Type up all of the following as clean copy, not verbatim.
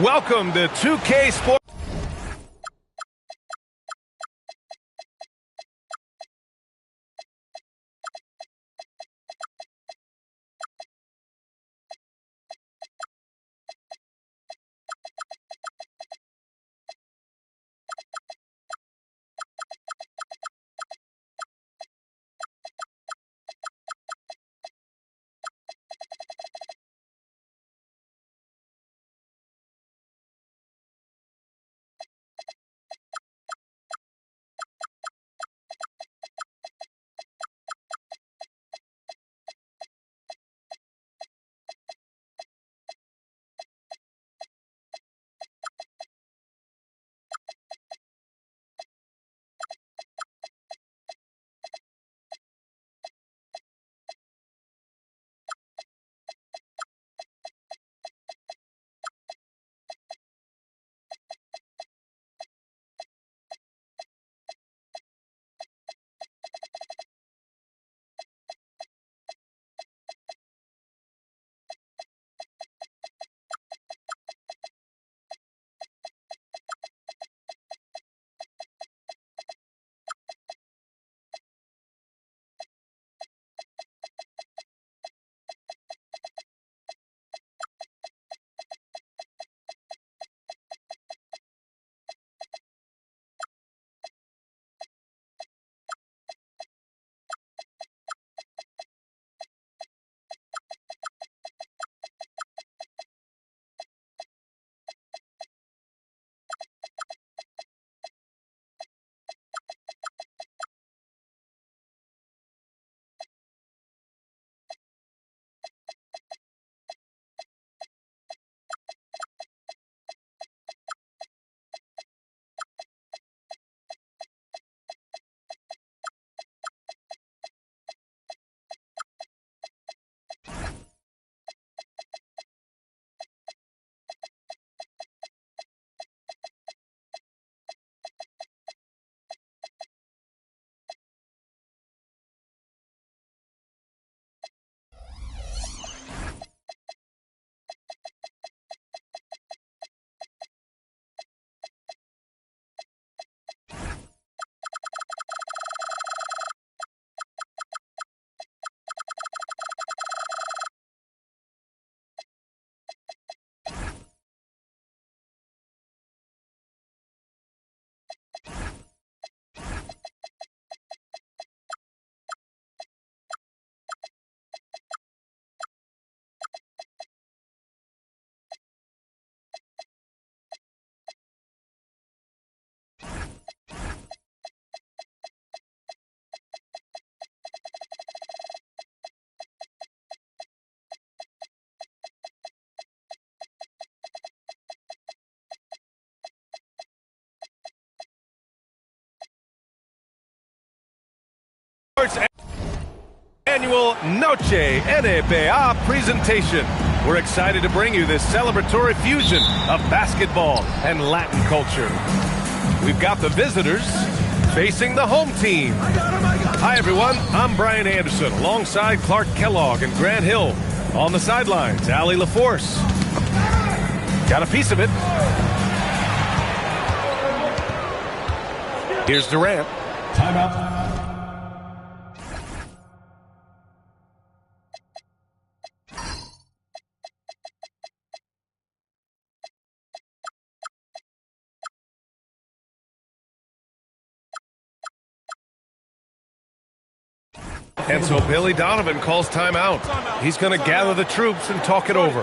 Welcome to 2K Sports. Annual Noche NBA presentation. We're excited to bring you this celebratory fusion of basketball and Latin culture. We've got the visitors facing the home team. Hi, everyone. I'm Brian Anderson alongside Clark Kellogg and Grant Hill. On the sidelines, Allie LaForce. Got a piece of it. Here's Durant. Timeout. And so Billy Donovan calls timeout. He's going to gather the troops and talk it over.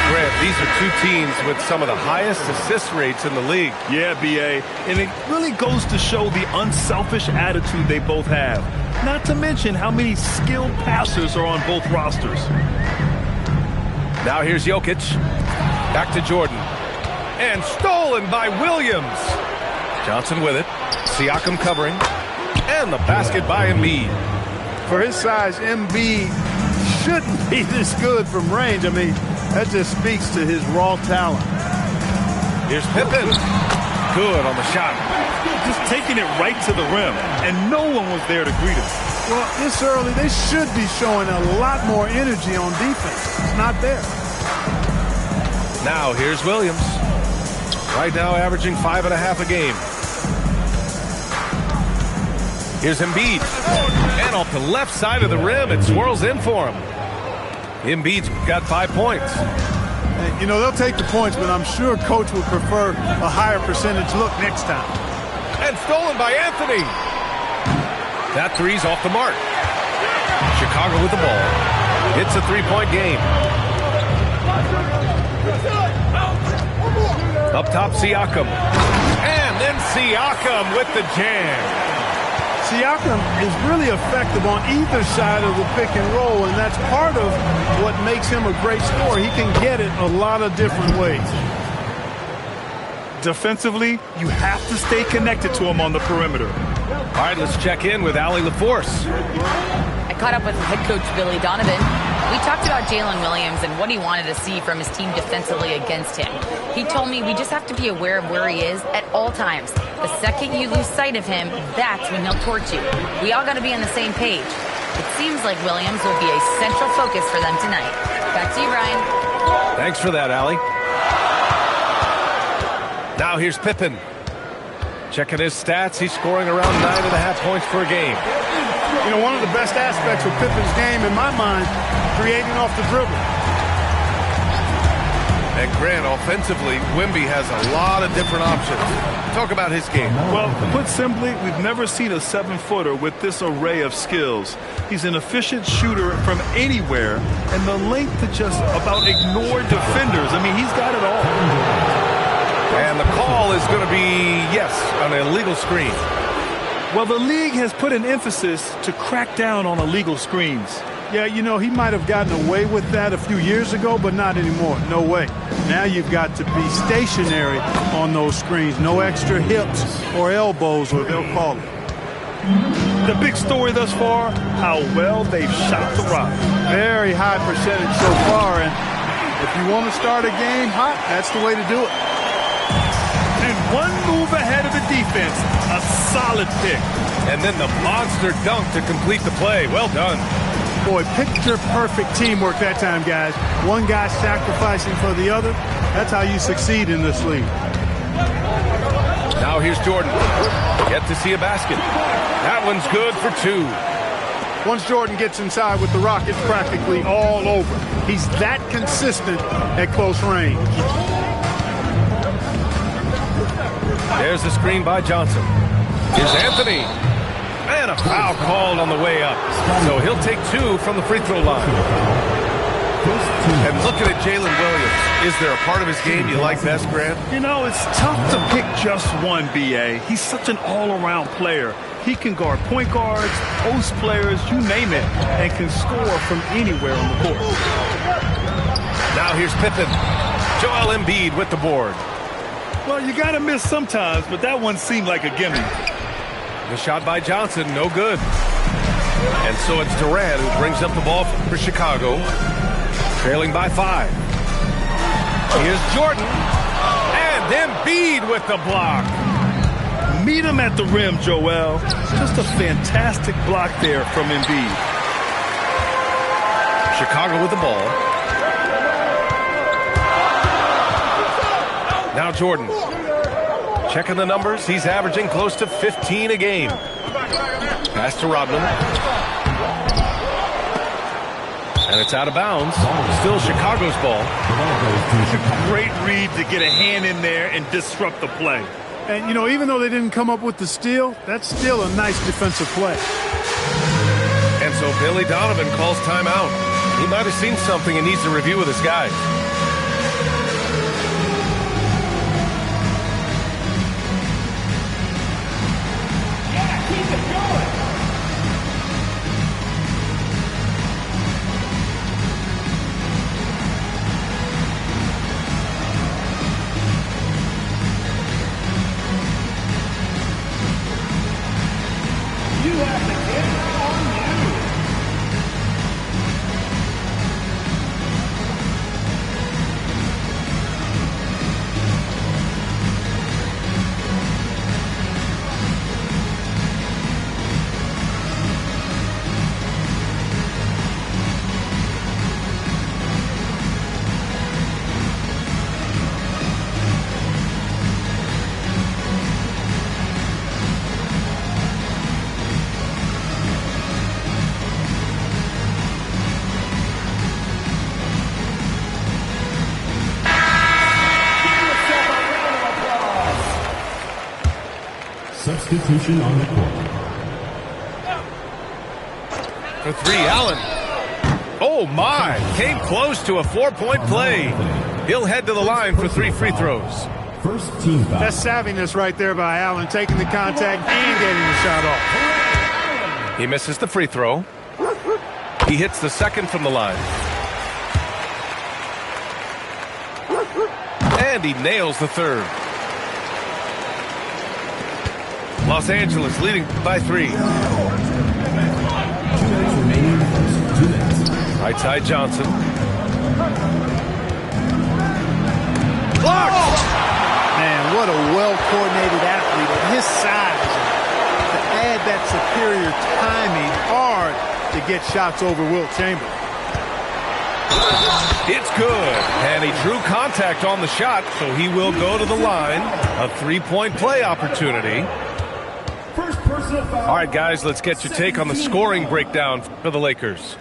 Grant, these are two teams with some of the highest assist rates in the league. Yeah, B.A., and it really goes to show the unselfish attitude they both have. Not to mention how many skilled passers are on both rosters. Now here's Jokic. Back to Jordan. And stolen by Williams. Johnson with it. Siakam covering. And the basket by Embiid. For his size, Embiid shouldn't be this good from range. I mean, that just speaks to his raw talent. Here's Pippen. good on the shot. Just taking it right to the rim, and no one was there to greet him. Well, this early, they should be showing a lot more energy on defense. It's not there. Now here's Williams. Right now averaging 5.5 a game. Here's Embiid. And off the left side of the rim, it swirls in for him. Embiid's got 5 points. You know, they'll take the points, but I'm sure Coach would prefer a higher percentage look next time. And stolen by Anthony. That three's off the mark. Chicago with the ball. It's a 3-point game. Up top, Siakam. And then Siakam with the jam. Siakam is really effective on either side of the pick and roll, and that's part of what makes him a great scorer. He can get it a lot of different ways. Defensively, you have to stay connected to him on the perimeter. All right, let's check in with Allie LaForce. I caught up with head coach Billy Donovan. We talked about Jalen Williams and what he wanted to see from his team defensively against him. He told me we just have to be aware of where he is at all times. The second you lose sight of him, that's when he'll torch you. We all got to be on the same page. It seems like Williams will be a central focus for them tonight. Back to you, Brian. Thanks for that, Allie. Now here's Pippen. Checking his stats, he's scoring around 9.5 points per game. You know, one of the best aspects of Pippen's game, in my mind, creating off the dribble. And Grant, offensively, Wemby has a lot of different options. Talk about his game. Well, put simply, we've never seen a 7-footer with this array of skills. He's an efficient shooter from anywhere, and the length to just about ignore defenders. I mean, he's got it all. And the call is going to be, yes, an illegal screen. Well, the league has put an emphasis to crack down on illegal screens. Yeah, you know, he might have gotten away with that a few years ago, but not anymore. No way. Now you've got to be stationary on those screens. No extra hips or elbows, or they'll call it. The big story thus far, how well they've shot the rock. Very high percentage so far, and if you want to start a game hot, that's the way to do it. And one move ahead of the defense, a solid pick. And then the monster dunk to complete the play. Well done. Boy, picture-perfect teamwork that time, guys. One guy sacrificing for the other. That's how you succeed in this league. Now here's Jordan. Get to see a basket. That one's good for 2. Once Jordan gets inside with the rock, it's practically all over. He's that consistent at close range. There's the screen by Johnson. Here's Anthony. And a foul called on the way up. So he'll take 2 from the free throw line. And looking at Jalen Williams, is there a part of his game you like best, Grant? You know, it's tough to pick just one, B.A. He's such an all-around player. He can guard point guards, post players, you name it, and can score from anywhere on the court. Now here's Pippen. Joel Embiid with the board. Well, you got to miss sometimes, but that one seemed like a gimme. The shot by Johnson, no good. And so it's Durant who brings up the ball for Chicago, trailing by 5. Here's Jordan, and Embiid with the block. Meet him at the rim, Joel. Just a fantastic block there from Embiid. Chicago with the ball. Now Jordan. Checking the numbers, he's averaging close to 15 a game. Pass to Rodman. And it's out of bounds. Still Chicago's ball. Great read to get a hand in there and disrupt the play. And, you know, even though they didn't come up with the steal, that's still a nice defensive play. And so Billy Donovan calls timeout. He might have seen something and needs to review with his guys. substitution on the court. For three, Allen. Oh, my. Came close to a 4-point play. He'll head to the line for 3 free throws. First team foul. That's savviness right there by Allen, taking the contact and getting the shot off. He misses the free throw. He hits the second from the line. And he nails the third. Los Angeles leading by 3. 2 minutes remaining. 2 minutes. Right side Johnson. Blocked! Man, what a well-coordinated athlete at his size. To add that superior timing, hard to get shots over Wilt Chamberlain. It's good. And he drew contact on the shot, so he will go to the line. A 3-point play opportunity. First personal foul. All right, guys, let's get your take on the scoring breakdown for the Lakers.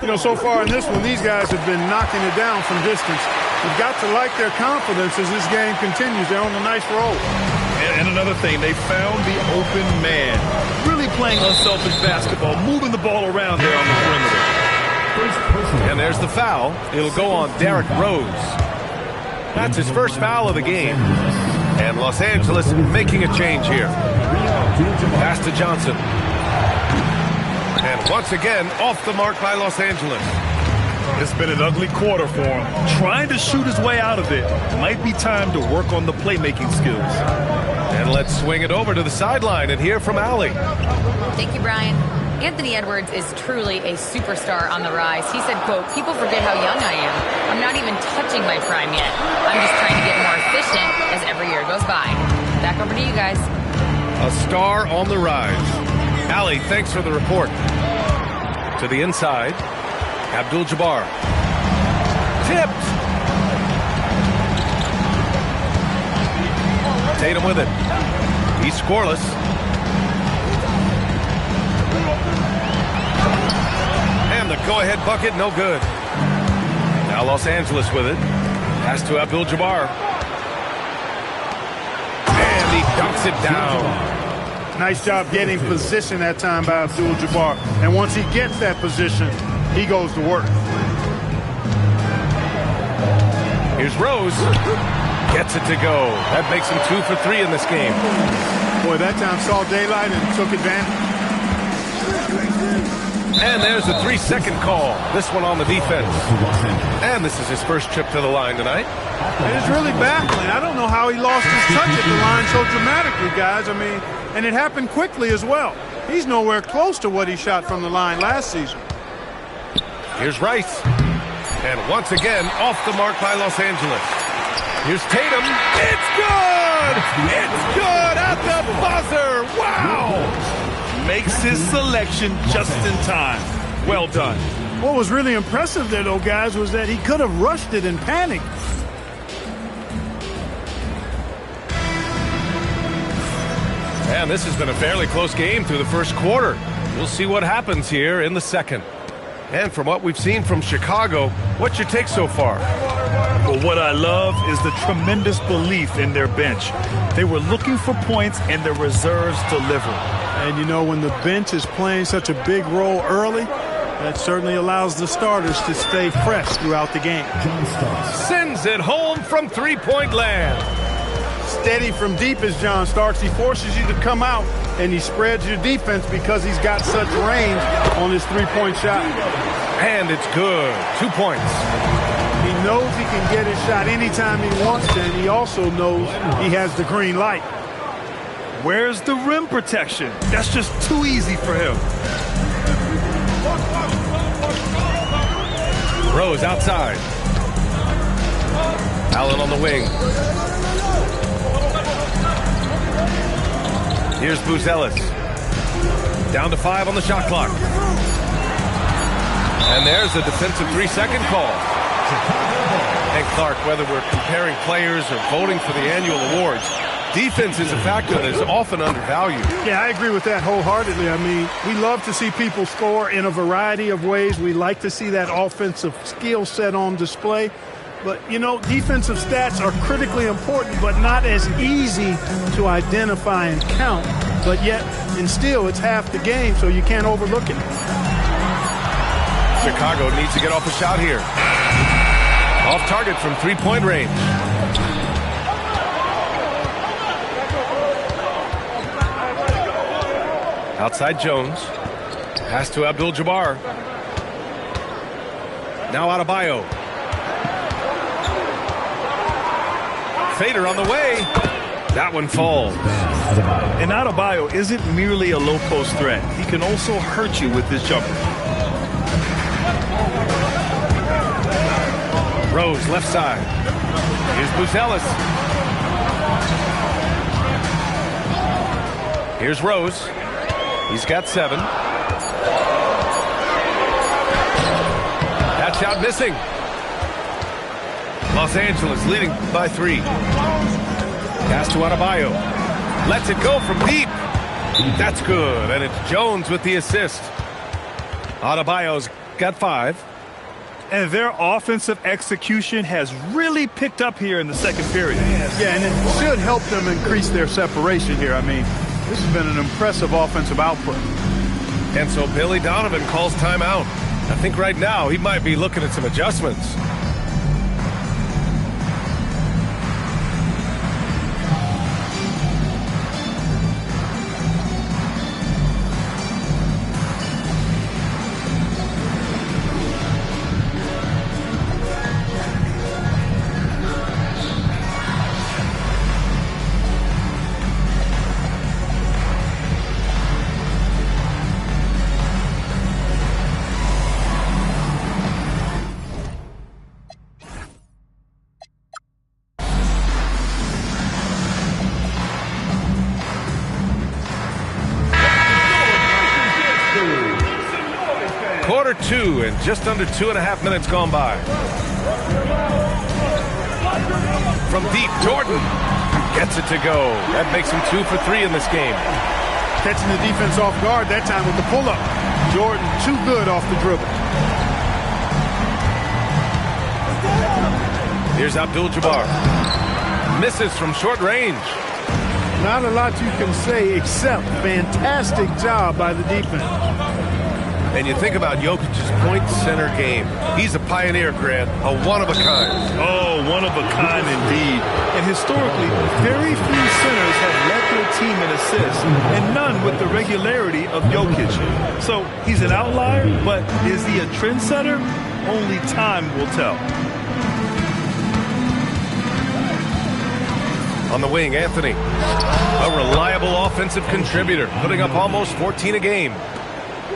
You know, so far in this one, these guys have been knocking it down from distance. You've got to like their confidence as this game continues. They're on a nice roll. And another thing, they found the open man. Really playing unselfish basketball, moving the ball around there on the perimeter. And there's the foul. It'll go on Derrick Rose. That's his first foul of the game. And Los Angeles making a change here. Pass to Johnson. And once again, off the mark by Los Angeles. It's been an ugly quarter for him. Trying to shoot his way out of it. Might be time to work on the playmaking skills. And let's swing it over to the sideline and hear from Allie. Thank you, Brian. Anthony Edwards is truly a superstar on the rise. He said, quote, "People forget how young I am. I'm not even touching my prime yet. I'm just trying to get more efficient as every year goes by." Back over to you guys. A star on the rise. Allie, thanks for the report. To the inside, Abdul-Jabbar. Tipped. Tatum with it. He's scoreless. And the go-ahead bucket, no good. Now Los Angeles with it. Pass to Abdul-Jabbar. And he dunks it down. Nice job getting position that time by Abdul-Jabbar. And once he gets that position, he goes to work. Here's Rose. Gets it to go. That makes him 2 for 3 in this game. Boy, that time saw daylight and took advantage. And there's a 3-second call. This one on the defense. And this is his first trip to the line tonight. And it's really baffling. I don't know how he lost his touch at the line so dramatically, guys. I mean, and it happened quickly as well. He's nowhere close to what he shot from the line last season. Here's Rice. And once again, off the mark by Los Angeles. Here's Tatum. It's good! It's good at the buzzer! Wow! Makes his selection just in time. Well done. What was really impressive there, though, guys, was that he could have rushed it and panicked. And this has been a fairly close game through the first quarter. We'll see what happens here in the second. And from what we've seen from Chicago, what's your take so far? Well, what I love is the tremendous belief in their bench. They were looking for points, and their reserves delivered. And, you know, when the bench is playing such a big role early, that certainly allows the starters to stay fresh throughout the game. Sends it home from three-point land. Steady from deep as John Starks. He forces you to come out, and he spreads your defense because he's got such range on his three-point shot. And it's good. 2 points. He knows he can get his shot anytime he wants to, and he also knows he has the green light. Where's the rim protection? That's just too easy for him. Rose outside. Allen on the wing. Here's Buzelis. Down to 5 on the shot clock. And there's a defensive 3-second call. And Clark, whether we're comparing players or voting for the annual awards, defense is a factor that is often undervalued. Yeah, I agree with that wholeheartedly. I mean, we love to see people score in a variety of ways. We like to see that offensive skill set on display. But, you know, defensive stats are critically important, but not as easy to identify and count but yet and still it's half the game, so you can't overlook it. Chicago needs to get off a shot here. Off target from three-point range. Outside Jones. Pass to Abdul-Jabbar. Now Adebayo. Fader on the way. That one falls. And Adebayo isn't merely a low-post threat. He can also hurt you with his jumper. Rose, left side. Here's Buzelis. Here's Rose. He's got 7. That shot missing. Los Angeles leading by 3. Pass to Adebayo. Lets it go from deep. That's good. And it's Jones with the assist. Adebayo's got 5. And their offensive execution has really picked up here in the second period. Yeah, and it should help them increase their separation here. I mean, this has been an impressive offensive output. And so Billy Donovan calls timeout. I think right now he might be looking at some adjustments. Quarter 2 and just under 2.5 minutes gone by. From deep, Jordan gets it to go. That makes him 2 for 3 in this game. Catching the defense off guard that time with the pull-up. Jordan too good off the dribble. Here's Abdul-Jabbar. Misses from short range. Not a lot you can say except fantastic job by the defense. And you think about Jokic's point center game. He's a pioneer, Grant, a one-of-a-kind. Oh, one of a kind indeed. And historically, very few centers have led their team in assists, and none with the regularity of Jokic. So he's an outlier, but is he a trendsetter? Only time will tell. On the wing, Anthony. A reliable offensive contributor, putting up almost 14 a game.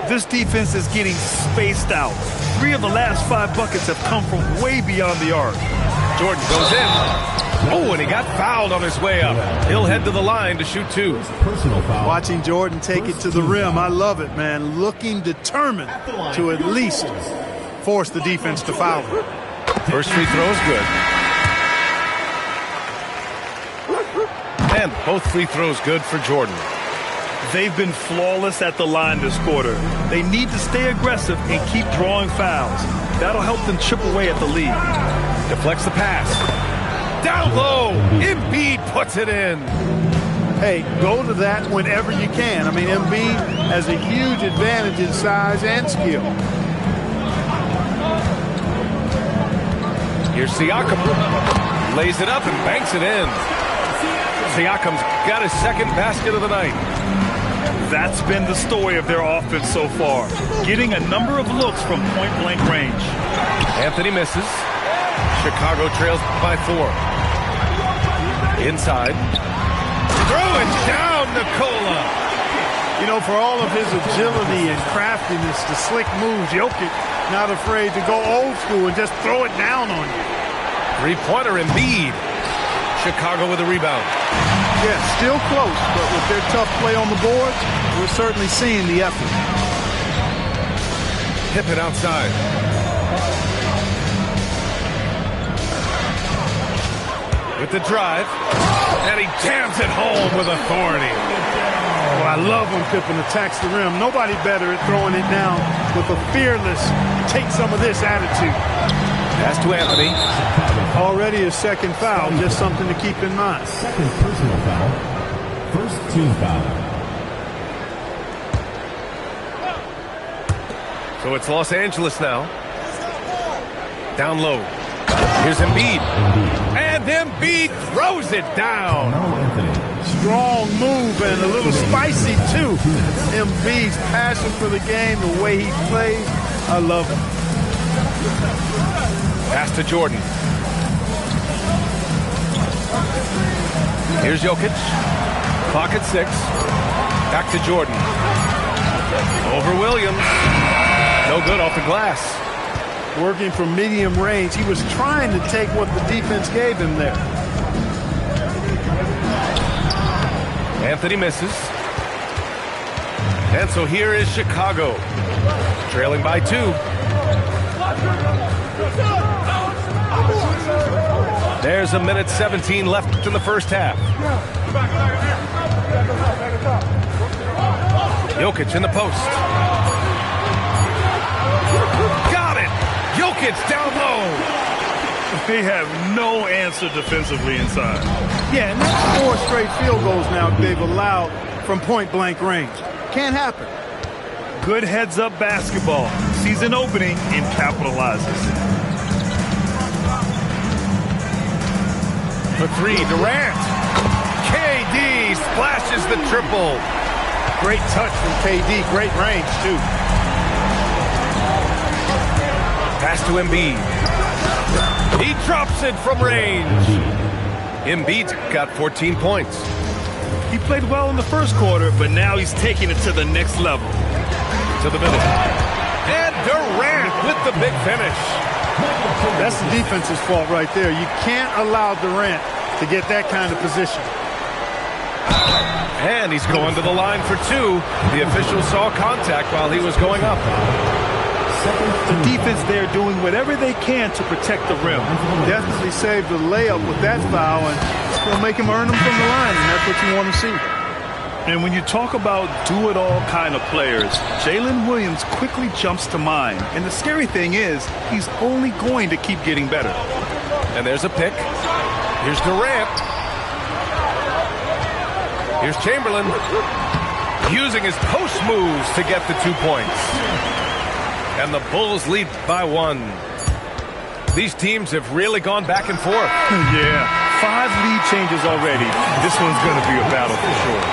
This defense is getting spaced out. 3 of the last 5 buckets have come from way beyond the arc. Jordan goes in. Oh, and he got fouled on his way up. He'll head to the line to shoot 2. Personal foul. Watching Jordan take it to the rim, I love it, man. Looking determined to at least force the defense to foul him. First free throw is good. And both free throws good for Jordan. They've been flawless at the line this quarter. They need to stay aggressive and keep drawing fouls. That'll help them chip away at the lead. Deflects the pass. Down low. Embiid puts it in. Hey, go to that whenever you can. I mean, Embiid has a huge advantage in size and skill. Here's Siakam. Lays it up and banks it in. Siakam's got his second basket of the night. That's been the story of their offense so far, getting a number of looks from point-blank range. Anthony misses. Chicago trails by 4. Inside. Throwing down Nikola. You know, for all of his agility and craftiness, the slick moves, Jokic not afraid to go old school and just throw it down on you. Three-pointer Embiid. Chicago with a rebound. Yeah, still close, but with their tough play on the board, we're certainly seeing the effort. Pippen outside. With the drive. And he jams it home with authority. Oh, I love when Pippen attacks the rim. Nobody better at throwing it down with a fearless, take some of this attitude. Pass to Anthony. Already his second foul, just something to keep in mind. Second personal foul. First team foul. So it's Los Angeles now. Down low. Here's Embiid. And Embiid throws it down. Carmelo Anthony. Strong move and a little spicy, too. Embiid's passion for the game, the way he plays, I love it. Pass to Jordan. Here's Jokic. Clock at 6. Back to Jordan. Over Williams. No good off the glass. Working from medium range. He was trying to take what the defense gave him there. Anthony misses. And so here is Chicago. Trailing by 2. There's 1:17 left in the first half. Jokic in the post. Got it! Jokic down low. They have no answer defensively inside. Yeah, and that's 4 straight field goals now they've allowed from point-blank range. Can't happen. Good heads-up basketball. Season opening and capitalizes. For 3, Durant. KD splashes the triple. Great touch from KD. Great range, too. Pass to Embiid. He drops it from range. Embiid's got 14 points. He played well in the first quarter, but now he's taking it to the next level. To the middle. And Durant with the big finish. That's the defense's fault right there. You can't allow Durant to get that kind of position. And he's going to the line for 2. The official saw contact while he was going up. The defense there doing whatever they can to protect the rim. Definitely saved the layup with that foul, and it's going to make him earn them from the line, and that's what you want to see. And when you talk about do-it-all kind of players, Jalen Williams quickly jumps to mind. And the scary thing is, he's only going to keep getting better. And there's a pick. Here's Durant. Here's Chamberlain. Using his post moves to get the 2 points. And the Bulls lead by 1. These teams have really gone back and forth. Yeah, 5 lead changes already. This one's going to be a battle for sure.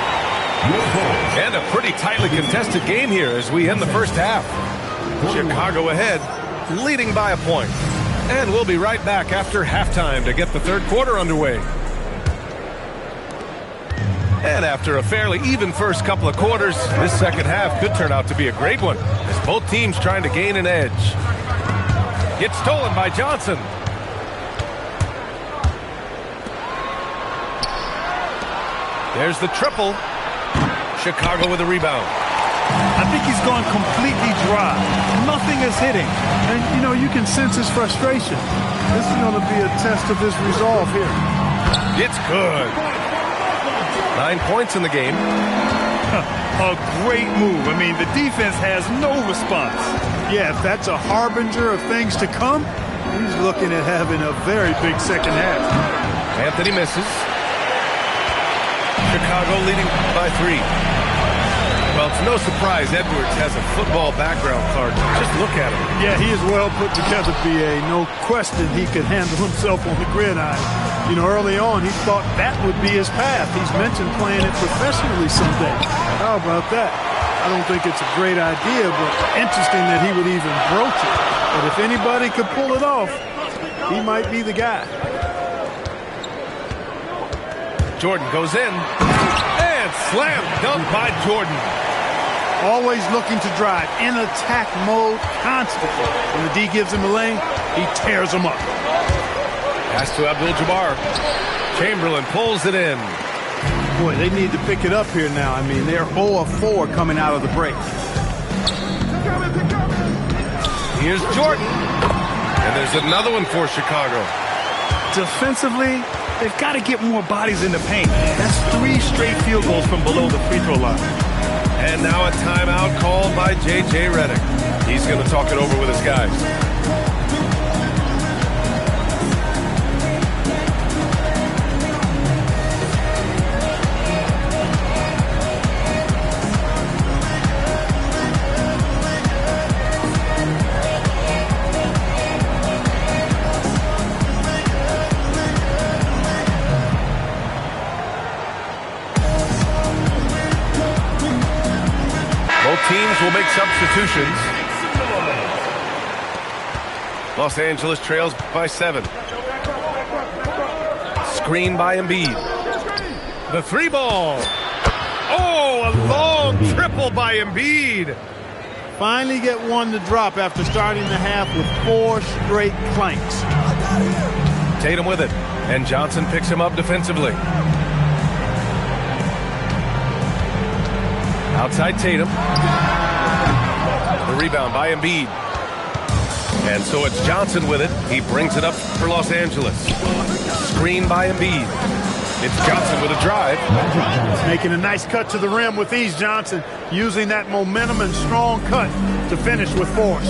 And a pretty tightly contested game here as we end the first half. Chicago ahead, leading by a point. And we'll be right back after halftime to get the third quarter underway. And after a fairly even first couple of quarters, this second half could turn out to be a great one as both teams trying to gain an edge. It's stolen by Johnson. There's the triple. Chicago with a rebound. I think he's gone completely dry. Nothing is hitting. And, you know, you can sense his frustration. This is going to be a test of his resolve here. It's good. 9 points in the game. A great move. I mean, the defense has no response. Yeah, if that's a harbinger of things to come, he's looking at having a very big second half. Anthony misses. Chicago leading by 3. Well, it's no surprise Edwards has a football background, Clark. Just look at him. Yeah, he is well put together, B.A. No question he could handle himself on the gridiron. You know, early on, he thought that would be his path. He's mentioned playing it professionally someday. How about that? I don't think it's a great idea, but interesting that he would even broach it. But if anybody could pull it off, he might be the guy. Jordan goes in. And slam dunk by Jordan. Always looking to drive in attack mode constantly. When the D gives him a lane, he tears him up. Pass to Abdul-Jabbar. Chamberlain pulls it in. Boy, they need to pick it up here now. I mean, they're 0 of 4 coming out of the break. Here's Jordan. And there's another one for Chicago. Defensively, they've got to get more bodies in the paint. That's 3 straight field goals from below the free throw line. And now a timeout called by J.J. Redick. He's going to talk it over with his guys. substitutions. Los Angeles trails by 7. Screen by Embiid. The 3 ball. Oh, a long triple by Embiid. Finally get one to drop after starting the half with 4 straight clanks. Tatum with it, and Johnson picks him up defensively. Outside Tatum. The rebound by Embiid. And so it's Johnson with it. He brings it up for Los Angeles. Screen by Embiid. It's Johnson with a drive. Making a nice cut to the rim with ease, Johnson. Using that momentum and strong cut to finish with force.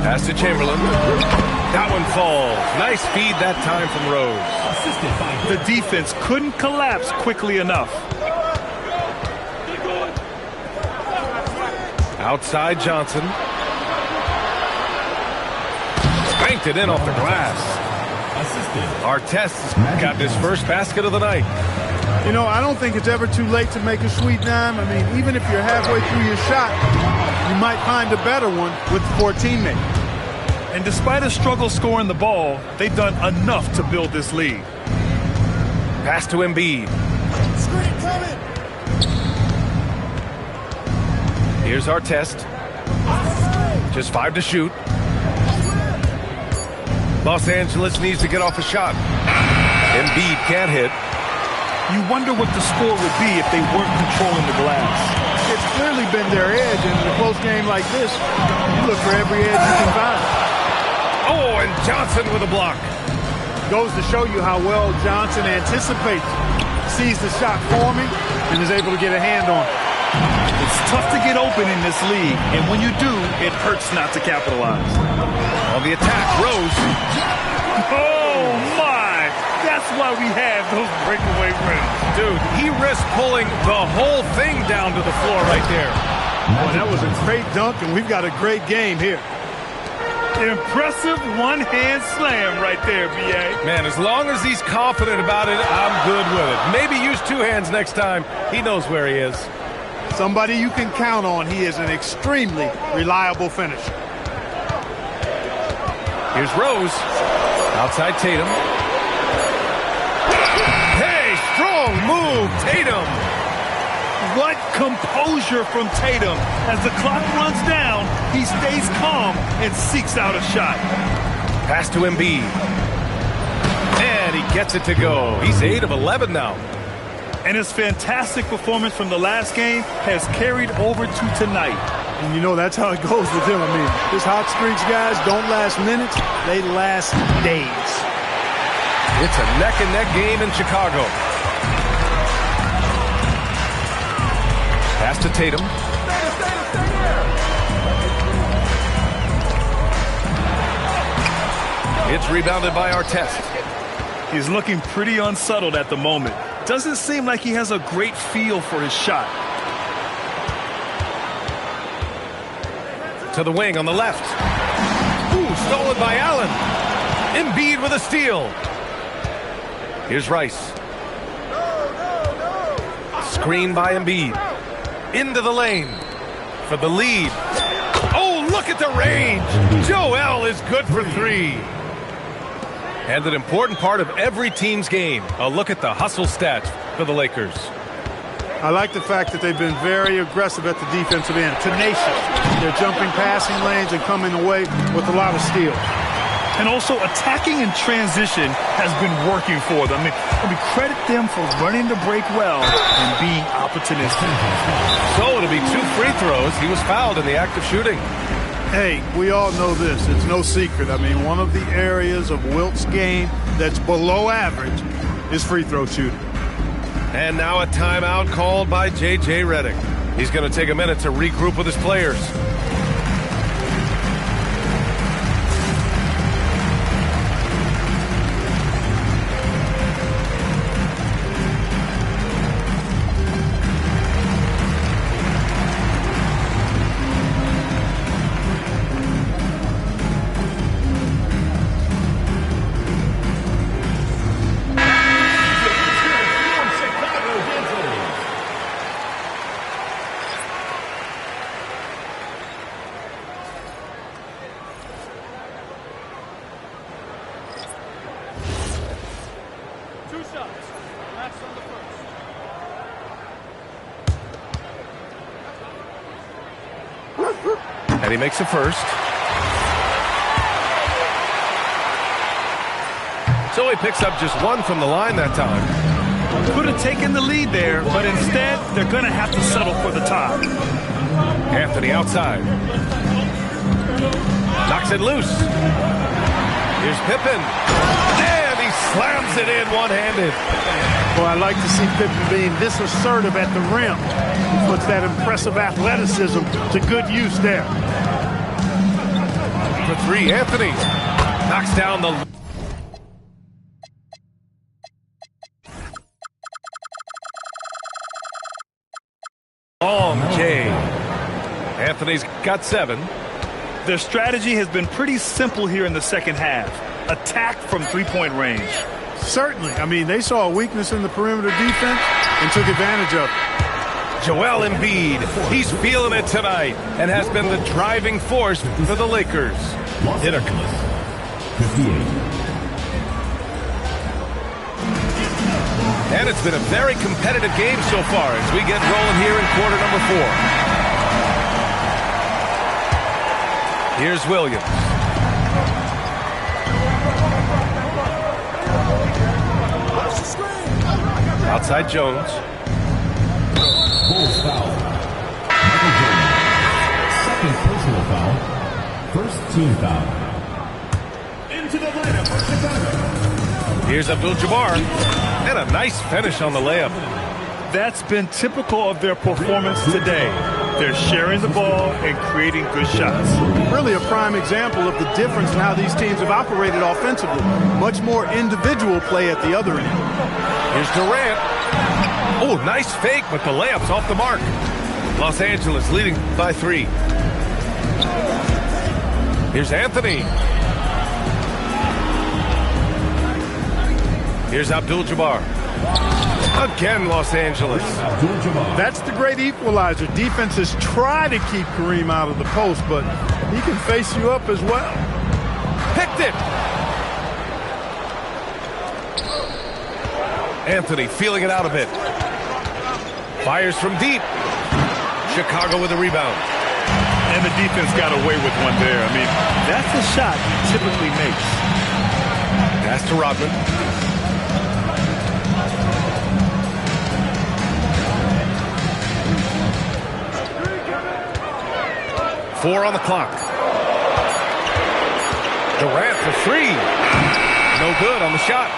Pass to Chamberlain. That one falls. Nice feed that time from Rose. The defense couldn't collapse quickly enough. Outside Johnson. Spanked it in off the glass. Artest got his first basket of the night. You know, I don't think it's ever too late to make a sweet dime. I mean, even if you're halfway through your shot, you might find a better one for a teammate. And despite a struggle scoring the ball, they've done enough to build this lead. Pass to Embiid. Here's Artest. Just 5 to shoot. Los Angeles needs to get off a shot. Embiid can't hit. You wonder what the score would be if they weren't controlling the glass. It's clearly been their edge, and in a close game like this, you look for every edge you can find. Oh, and Johnson with a block. Goes to show you how well Johnson anticipates, sees the shot forming, and is able to get a hand on it. It's tough to get open in this league, and when you do, it hurts not to capitalize. On the attack, Rose. Oh, my! That's why we have those breakaway rims. Dude, he risked pulling the whole thing down to the floor right there. Boy, that was a great dunk, and we've got a great game here. Impressive one-hand slam right there, B.A. Man, as long as he's confident about it, I'm good with it. Maybe use 2 hands next time. He knows where he is. Somebody you can count on. He is an extremely reliable finisher. Here's Rose. Outside Tatum. Hey, strong move, Tatum. What composure from Tatum. As the clock runs down, he stays calm and seeks out a shot. Pass to Embiid. And he gets it to go. He's 8 of 11 now. And his fantastic performance from the last game has carried over to tonight. And you know, that's how it goes with him. I mean, his hot streaks, guys, don't last minutes. They last days. It's a neck-and-neck game in Chicago. Pass to Tatum. It's rebounded by Artest. He's looking pretty unsettled at the moment. Doesn't seem like he has a great feel for his shot. To the wing on the left. Ooh, stolen by Allen. Embiid with a steal. Here's Rice. Screen by Embiid. Into the lane for the lead. Oh, look at the range. Joel is good for 3. And an important part of every team's game. A look at the hustle stats for the Lakers. I like the fact that they've been very aggressive at the defensive end. Tenacious. They're jumping passing lanes and coming away with a lot of steals. And also attacking in transition has been working for them. I mean, credit them for running the break well and being opportunistic. So it'll be 2 free throws. He was fouled in the act of shooting. Hey, we all know this. It's no secret. I mean, one of the areas of Wilt's game that's below average is free throw shooting. And now a timeout called by J.J. Redick. He's going to take a minute to regroup with his players. And he makes a first. So he picks up just one from the line that time. Could have taken the lead there, but instead, they're going to have to settle for the tie. Anthony outside. Knocks it loose. Here's Pippen. And he slams it in one-handed. Well, I like to see Pippen being this assertive at the rim. He puts that impressive athleticism to good use there. For three, Anthony knocks down the... long J. Anthony's got 7. Their strategy has been pretty simple here in the second half. Attack from three-point range. Certainly. I mean, they saw a weakness in the perimeter defense and took advantage of it. Joel Embiid, he's feeling it tonight and has been the driving force for the Lakers. Los Angeles, 58. And it's been a very competitive game so far as we get rolling here in quarter number 4. Here's Williams. Outside Jones. Bulls foul. Michael Jordan. Second personal foul. First team foul. Into the lineup for Chicago. Here's Abdul-Jabbar. And a nice finish on the layup. That's been typical of their performance today. They're sharing the ball and creating good shots. Really a prime example of the difference in how these teams have operated offensively. Much more individual play at the other end. Here's Durant. Oh, nice fake, but the layup's off the mark. Los Angeles leading by 3. Here's Anthony. Here's Abdul-Jabbar. Again, Los Angeles. That's the great equalizer. Defenses try to keep Kareem out of the post, but he can face you up as well. Picked it. Anthony feeling it out a bit. Fires from deep. Chicago with a rebound. And the defense got away with one there. I mean, that's a shot he typically makes. Pass to Rodman. Four on the clock. Durant for 3. No good on the shot.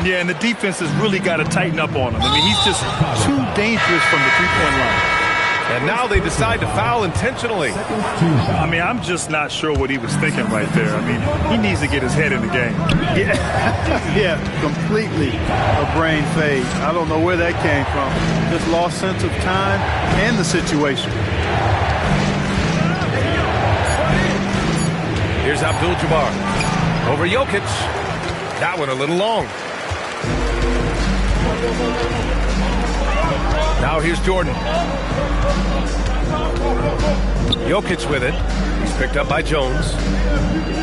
Yeah, and the defense has really got to tighten up on him. I mean, he's just too dangerous from the three-point line. And now they decide to foul intentionally. I mean, I'm just not sure what he was thinking right there. I mean, he needs to get his head in the game. Yeah, completely a brain fade. I don't know where that came from. Just lost sense of time and the situation. Here's Abdul-Jabbar. Over Jokic. That one a little long. Now here's Jordan. Jokic with it. He's picked up by Jones.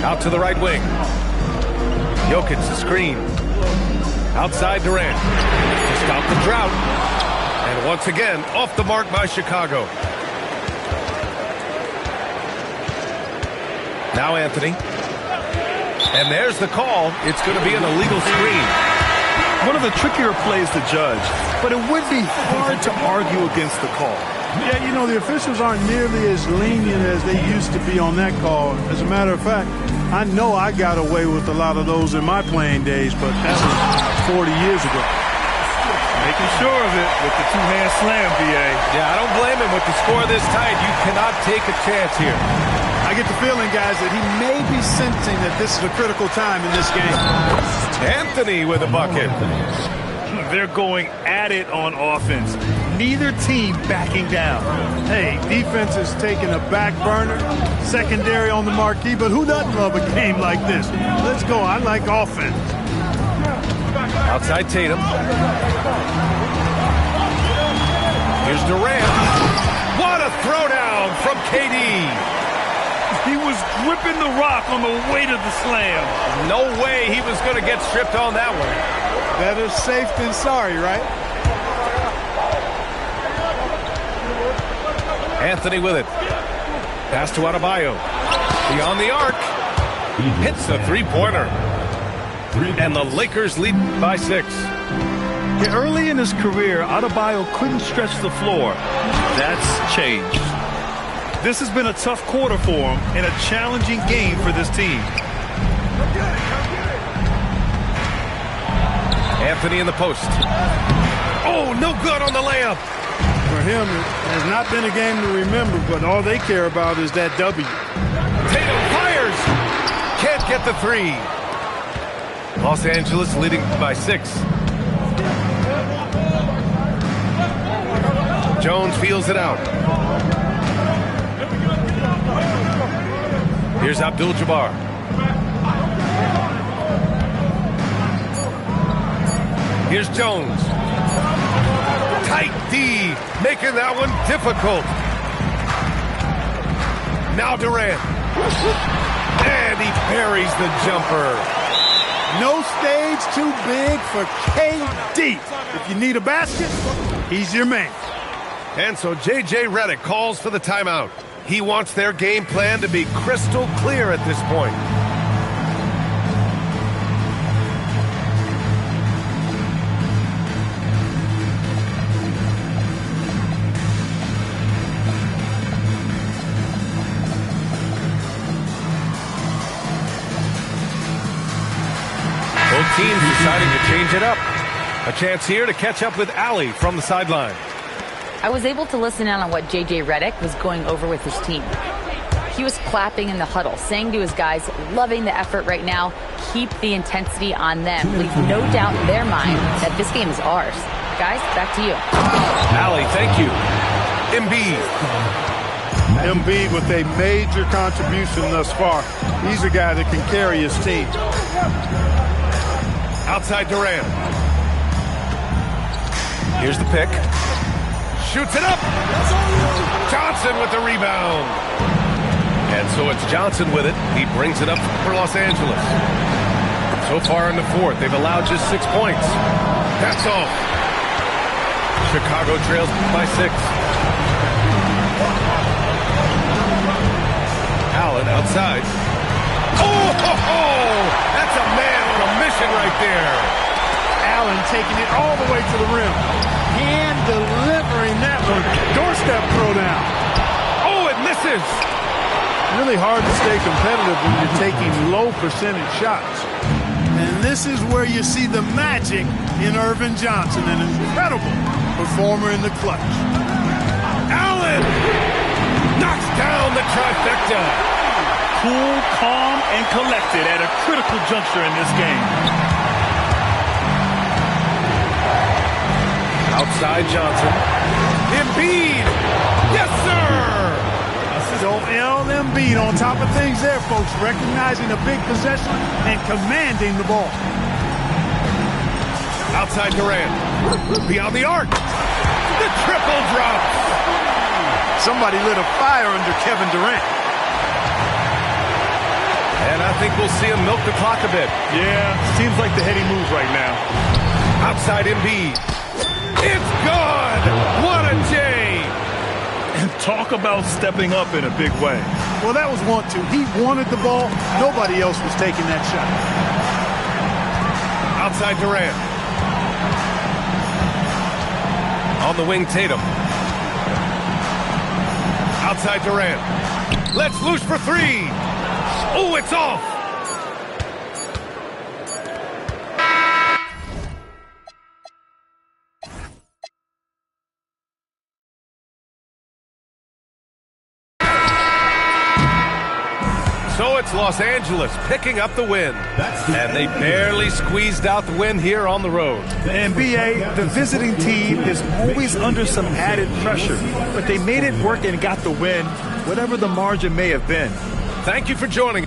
Out to the right wing. Jokic the screen. Outside Durant. To stop the drought. And once again, off the mark by Chicago. Now Anthony. And there's the call. It's going to be an illegal screen. One of the trickier plays to judge, but it would be hard to argue against the call. Yeah, you know, the officials aren't nearly as lenient as they used to be on that call. As a matter of fact, I know I got away with a lot of those in my playing days, but that was 40 years ago. Making sure of it with the two-hand slam, B.A. Yeah, I don't blame him with the score this tight. You cannot take a chance here. I get the feeling, guys, that he may be sensing that this is a critical time in this game. Anthony with a bucket. They're going at it on offense. Neither team backing down. Hey, defense is taking a back burner, secondary on the marquee, but who doesn't love a game like this? Let's go. I like offense. Outside Tatum. Here's Durant. What a throwdown from KD. He was gripping the rock on the way to the slam. No way he was going to get stripped on that one. Better safe than sorry, right? Anthony with it. Pass to Adebayo. Beyond the arc. Hits the three-pointer. And the Lakers lead by 6. Yeah, early in his career, Adebayo couldn't stretch the floor. That's changed. This has been a tough quarter for him and a challenging game for this team. Anthony in the post. Oh, no good on the layup. For him, it has not been a game to remember, but all they care about is that W. Tatum fires. Can't get the 3. Los Angeles leading by 6. Jones feels it out. Here's Abdul-Jabbar. Here's Jones. Tight D, making that one difficult. Now Durant. And he buries the jumper. No stage too big for KD. If you need a basket, he's your man. And so J.J. Redick calls for the timeout. He wants their game plan to be crystal clear at this point. Both teams deciding to change it up. A chance here to catch up with Allie from the sideline. I was able to listen in on what J.J. Redick was going over with his team. He was clapping in the huddle, saying to his guys, loving the effort right now, keep the intensity on them. Leave no doubt in their mind that this game is ours. Guys, back to you. Allie, thank you. Embiid. Embiid with a major contribution thus far. He's a guy that can carry his team. Outside Durant. Here's the pick. Shoots it up. Johnson with the rebound. And so it's Johnson with it. He brings it up for Los Angeles. So far in the fourth, they've allowed just 6 points. That's all. Chicago trails by 6. Allen outside. Oh, ho, ho! That's a man on a mission right there. Allen taking it all the way to the rim. And delivering that one. Doorstep throwdown. Oh, it misses. Really hard to stay competitive when you're taking low percentage shots. And this is where you see the magic in Irvin Johnson, an incredible performer in the clutch. Allen knocks down the trifecta. Cool, calm, and collected at a critical juncture in this game. Outside Johnson. Embiid. Yes, sir. So Embiid on top of things there, folks. Recognizing a big possession and commanding the ball. Outside Durant. Beyond the arc. The triple drop. Somebody lit a fire under Kevin Durant. And I think we'll see him milk the clock a bit. Yeah, seems like the heady move right now. Outside Embiid. It's good! What a J! And talk about stepping up in a big way. Well, that was want to. He wanted the ball. Nobody else was taking that shot. Outside Durant. On the wing, Tatum. Outside Durant. Let's loose for 3. Oh, it's off! So it's Los Angeles picking up the win. And they barely squeezed out the win here on the road. The NBA, the visiting team, is always under some added pressure. But they made it work and got the win, whatever the margin may have been. Thank you for joining.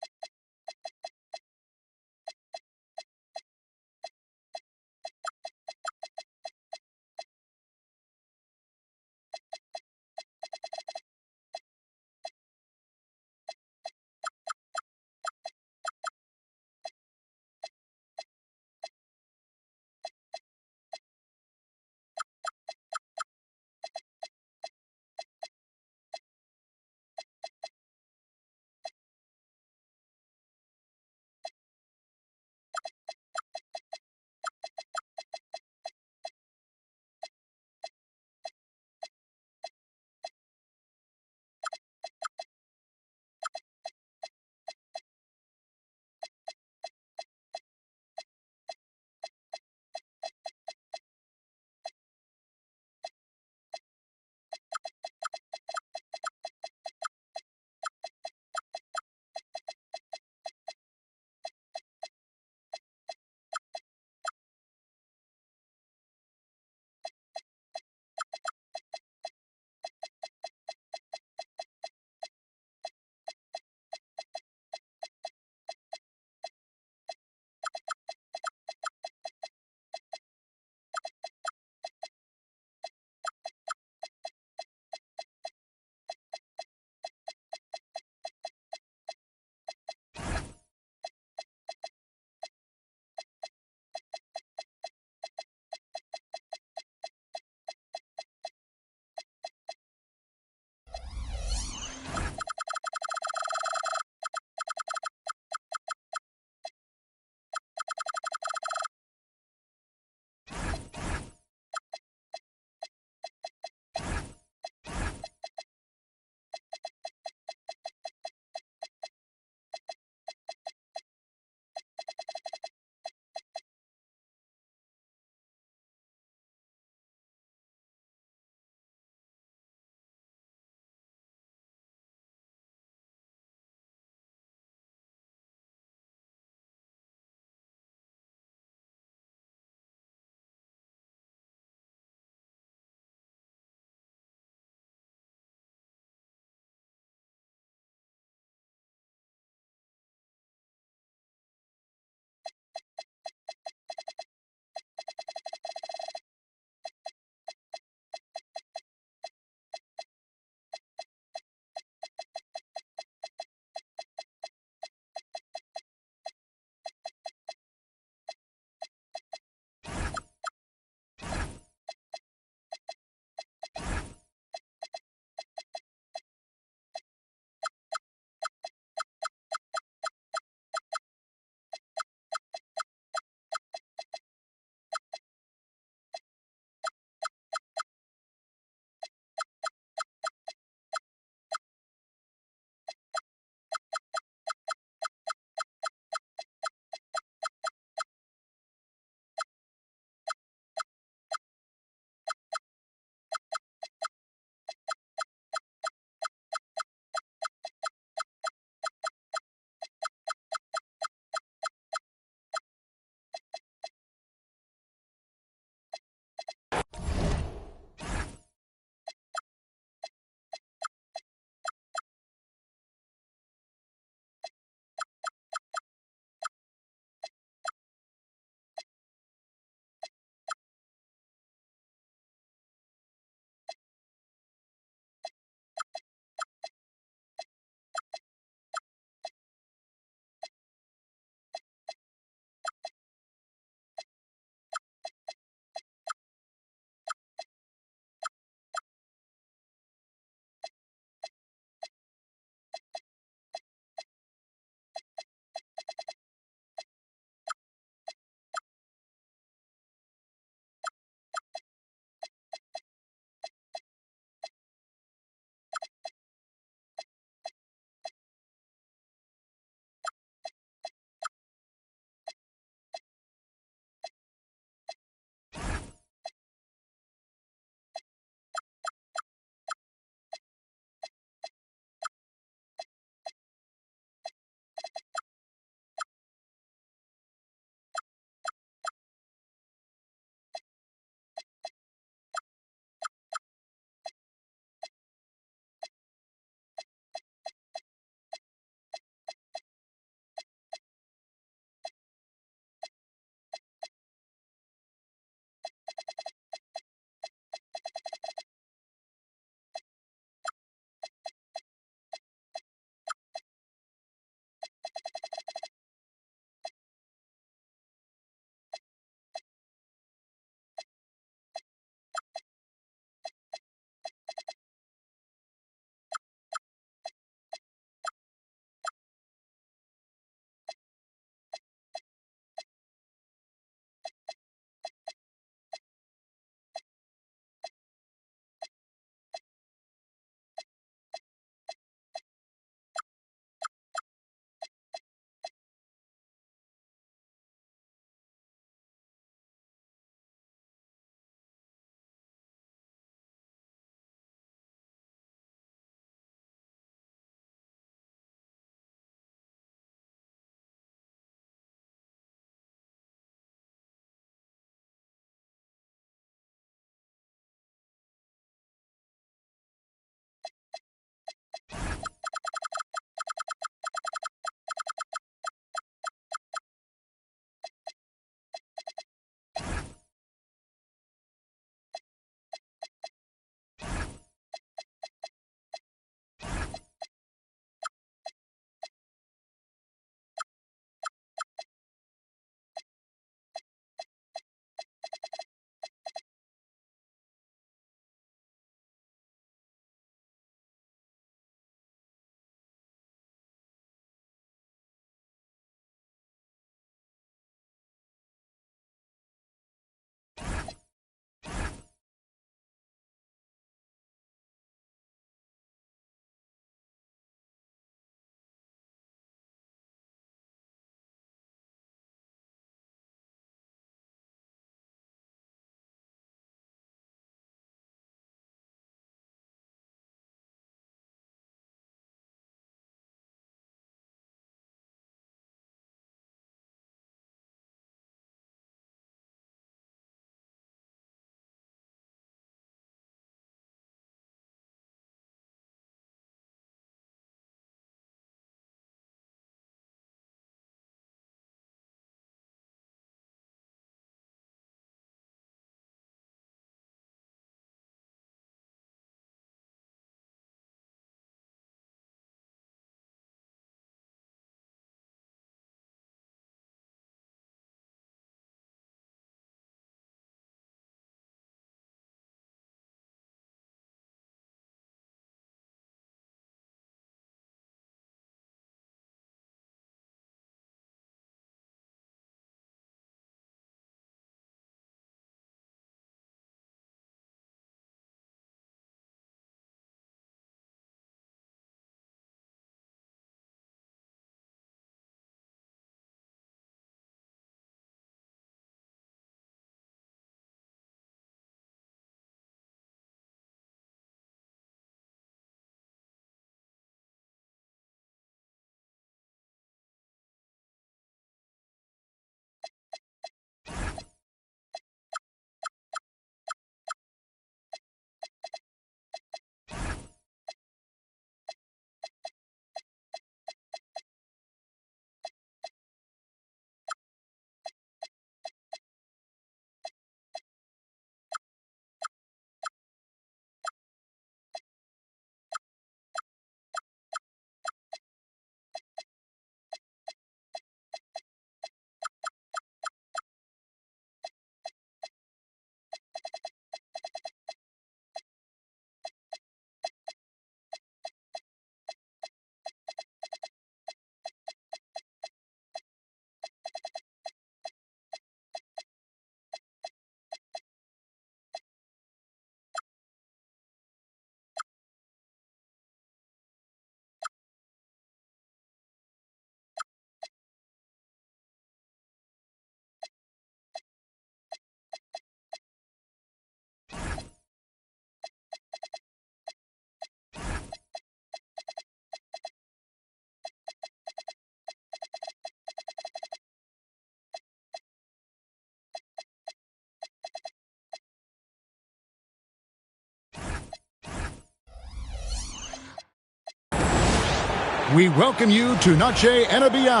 We welcome you to Noche NBA.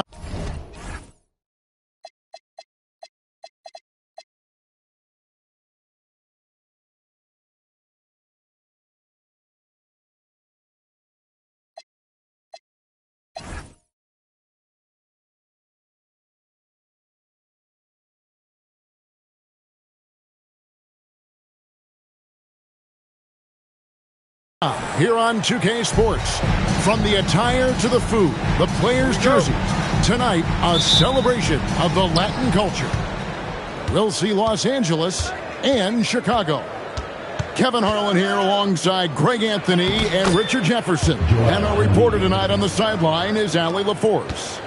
Here on 2K Sports, from the attire to the food, the players' jerseys, tonight a celebration of the Latin culture. We'll see Los Angeles and Chicago. Kevin Harlan here alongside Greg Anthony and Richard Jefferson. And our reporter tonight on the sideline is Allie LaForce.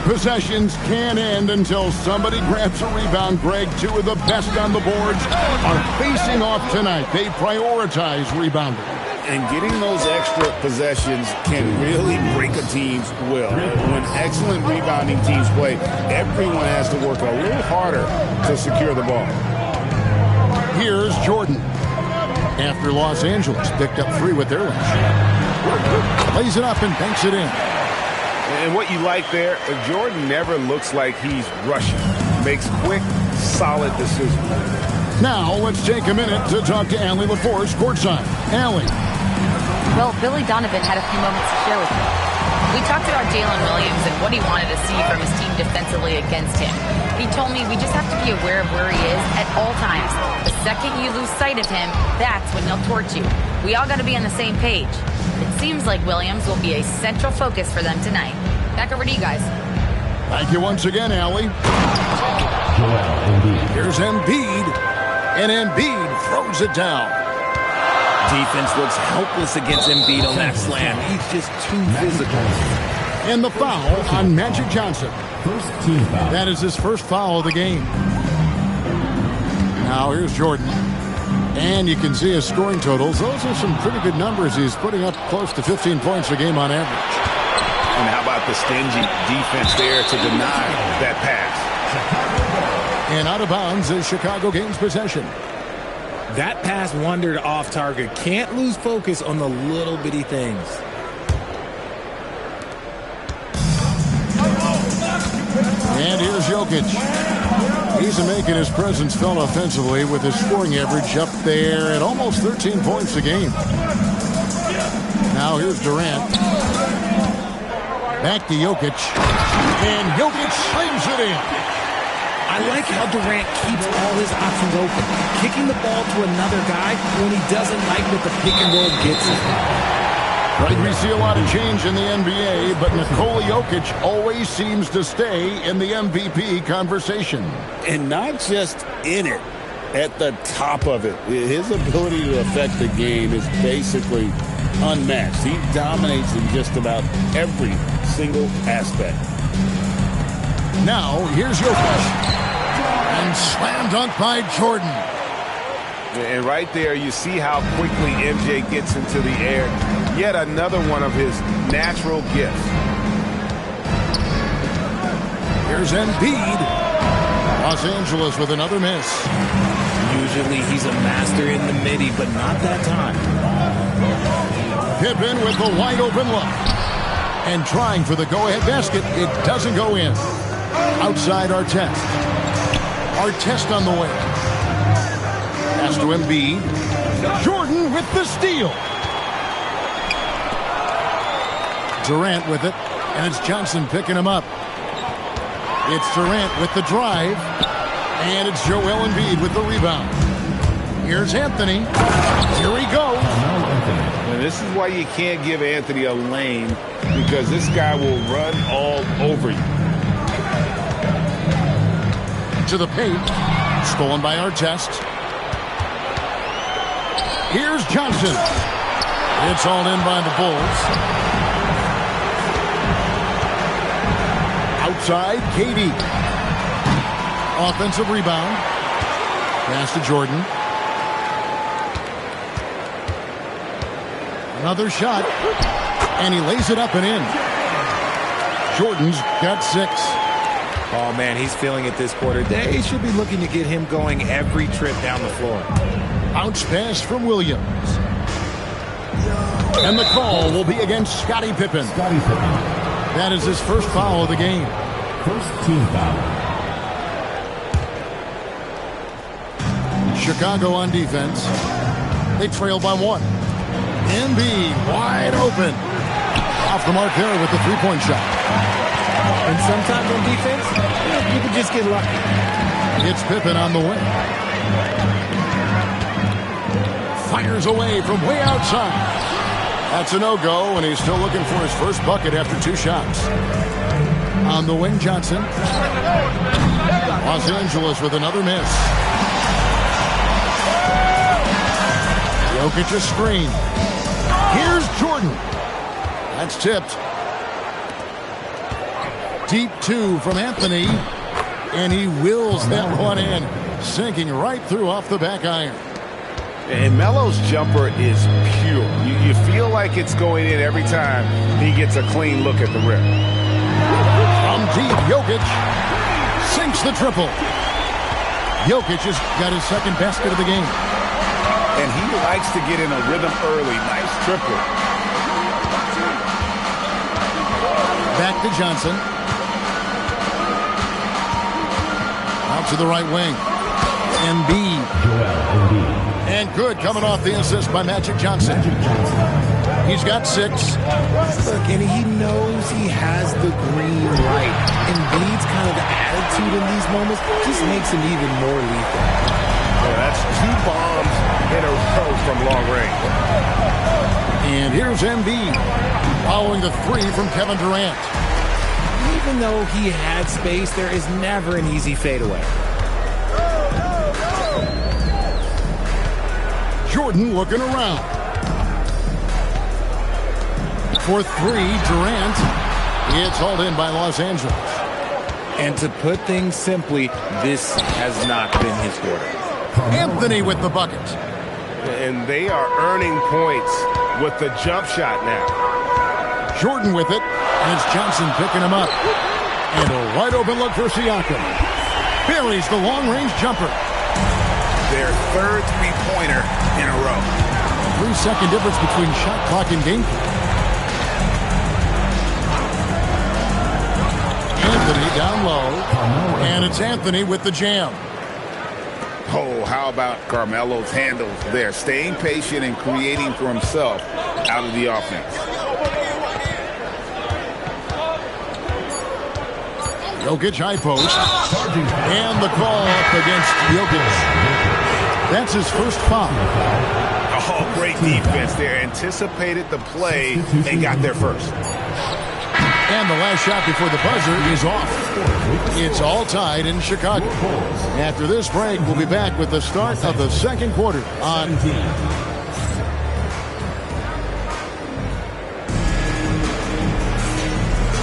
Possessions can't end until somebody grabs a rebound. Greg, two of the best on the boards are facing off tonight. They prioritize rebounding. And getting those extra possessions can really break a team's will. When excellent rebounding teams play, everyone has to work a little harder to secure the ball. Here's Jordan. After Los Angeles picked up 3 with their last shot. Lays it up and banks it in. And what you like there, Jordan never looks like he's rushing. Makes quick, solid decisions. Now let's take a minute to talk to Allie LaForce courtside. Allie. Well, Billy Donovan had a few moments to share with me. We talked about Jalen Williams and what he wanted to see from his team defensively against him. He told me we just have to be aware of where he is at all times. The second you lose sight of him, that's when he'll torch you. We all got to be on the same page. It seems like Williams will be a central focus for them tonight. Back over to you guys. Thank you once again, Allie. Here's Embiid. And Embiid throws it down. Defense looks helpless against Embiid on that slam. He's just too physical. And the foul on Magic Johnson. First team foul. That is his first foul of the game. Now here's Jordan. And you can see his scoring totals. Those are some pretty good numbers. He's putting up close to 15 points a game on average. And how about the stingy defense there to deny that pass? And out of bounds as Chicago gains possession. That pass wandered off target. Can't lose focus on the little bitty things. And here's Jokic. He's making his presence felt offensively with his scoring average up there at almost 13 points a game. Now here's Durant. Back to Jokic. And Jokic slams it in. I like how Durant keeps all his options open. Kicking the ball to another guy when he doesn't like what the pick and roll gets him. Right, we see a lot of change in the NBA, but Nikola Jokic always seems to stay in the MVP conversation. And not just in it, at the top of it. His ability to affect the game is basically unmatched. He dominates in just about every single aspect. Now, here's Jokic. And slam dunk by Jordan. And right there, you see how quickly MJ gets into the air. Yet another one of his natural gifts. Here's Embiid. Los Angeles with another miss. Usually he's a master in the midi, but not that time. Pippen with the wide open look. And trying for the go-ahead basket. It doesn't go in. Outside Artest. Artest on the way. Pass to Embiid. Jordan with the steal. Durant with it. And it's Johnson picking him up. It's Durant with the drive. And it's Joel Embiid with the rebound. Here's Anthony. Here he goes. And this is why you can't give Anthony a lane, because this guy will run all over you. To the paint. Stolen by Artest. Here's Johnson. It's all in by the Bulls. Outside, KD. Offensive rebound. Pass to Jordan. Another shot. And he lays it up and in. Jordan's got 6. Oh, man, he's feeling it this quarter. They should be looking to get him going every trip down the floor. Bounce pass from Williams. And the call will be against Scottie Pippen. Scottie Pippen. That is his first foul of the game. First team foul. Chicago on defense. They trail by 1. Embiid wide open. Off the mark there with the three-point shot. And sometimes on defense, you can just get lucky. It's Pippen on the wing. Fires away from way outside. That's a no-go, and he's still looking for his first bucket after 2 shots. On the wing, Johnson. Los Angeles with another miss. Jokic's screen. Here's Jordan. That's tipped. Deep 2 from Anthony. And he wills that one in. Sinking right through off the back iron. And Melo's jumper is pure. You feel like it's going in every time he gets a clean look at the rim. From deep, Jokic sinks the triple. Jokic has got his second basket of the game. And he likes to get in a rhythm early. Nice triple. Back to Johnson. Out to the right wing. Embiid. Joel Embiid. And good coming off the assist by Magic Johnson. He's got 6. Look, and he knows he has the green light. Embiid's kind of the attitude in these moments just makes him even more lethal. Well, that's 2 bombs in a row from long range. And here's Embiid following the 3 from Kevin Durant. Even though he had space, there is never an easy fadeaway. Jordan looking around. For 3, Durant. It's hauled in by Los Angeles. And to put things simply, this has not been his quarter. Anthony with the bucket. And they are earning points with the jump shot now. Jordan with it. And it's Johnson picking him up. And a wide open look for Siakam. Buries the long-range jumper. Their 3rd three-pointer in a row. 3-second difference between shot clock and game clock. Anthony down low. And it's Anthony with the jam. Oh, how about Carmelo's handles there? Staying patient and creating for himself out of the offense. Jokic high post. And the call up against Jokic. That's his first foul. Oh, great defense there. Anticipated the play and got there first. And the last shot before the buzzer is off. It's all tied in Chicago. After this break, we'll be back with the start of the second quarter on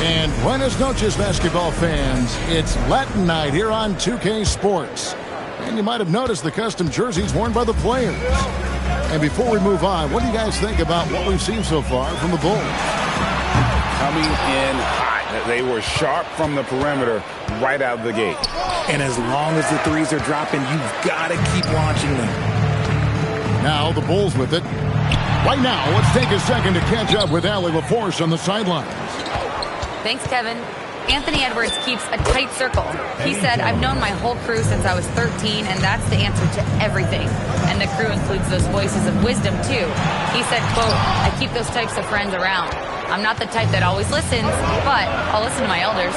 And buenas noches, basketball fans. It's Latin night here on 2K Sports. And you might have noticed the custom jerseys worn by the players. And before we move on, what do you guys think about what we've seen so far from the Bulls? Coming in hot. They were sharp from the perimeter right out of the gate. And as long as the threes are dropping, you've got to keep launching them. Now the Bulls with it. Right now, let's take a second to catch up with Allie LaForce on the sidelines. Thanks, Kevin. Anthony Edwards keeps a tight circle. He said, I've known my whole crew since I was 13, and that's the answer to everything. And the crew includes those voices of wisdom, too. He said, quote, I keep those types of friends around. I'm not the type that always listens, but I'll listen to my elders.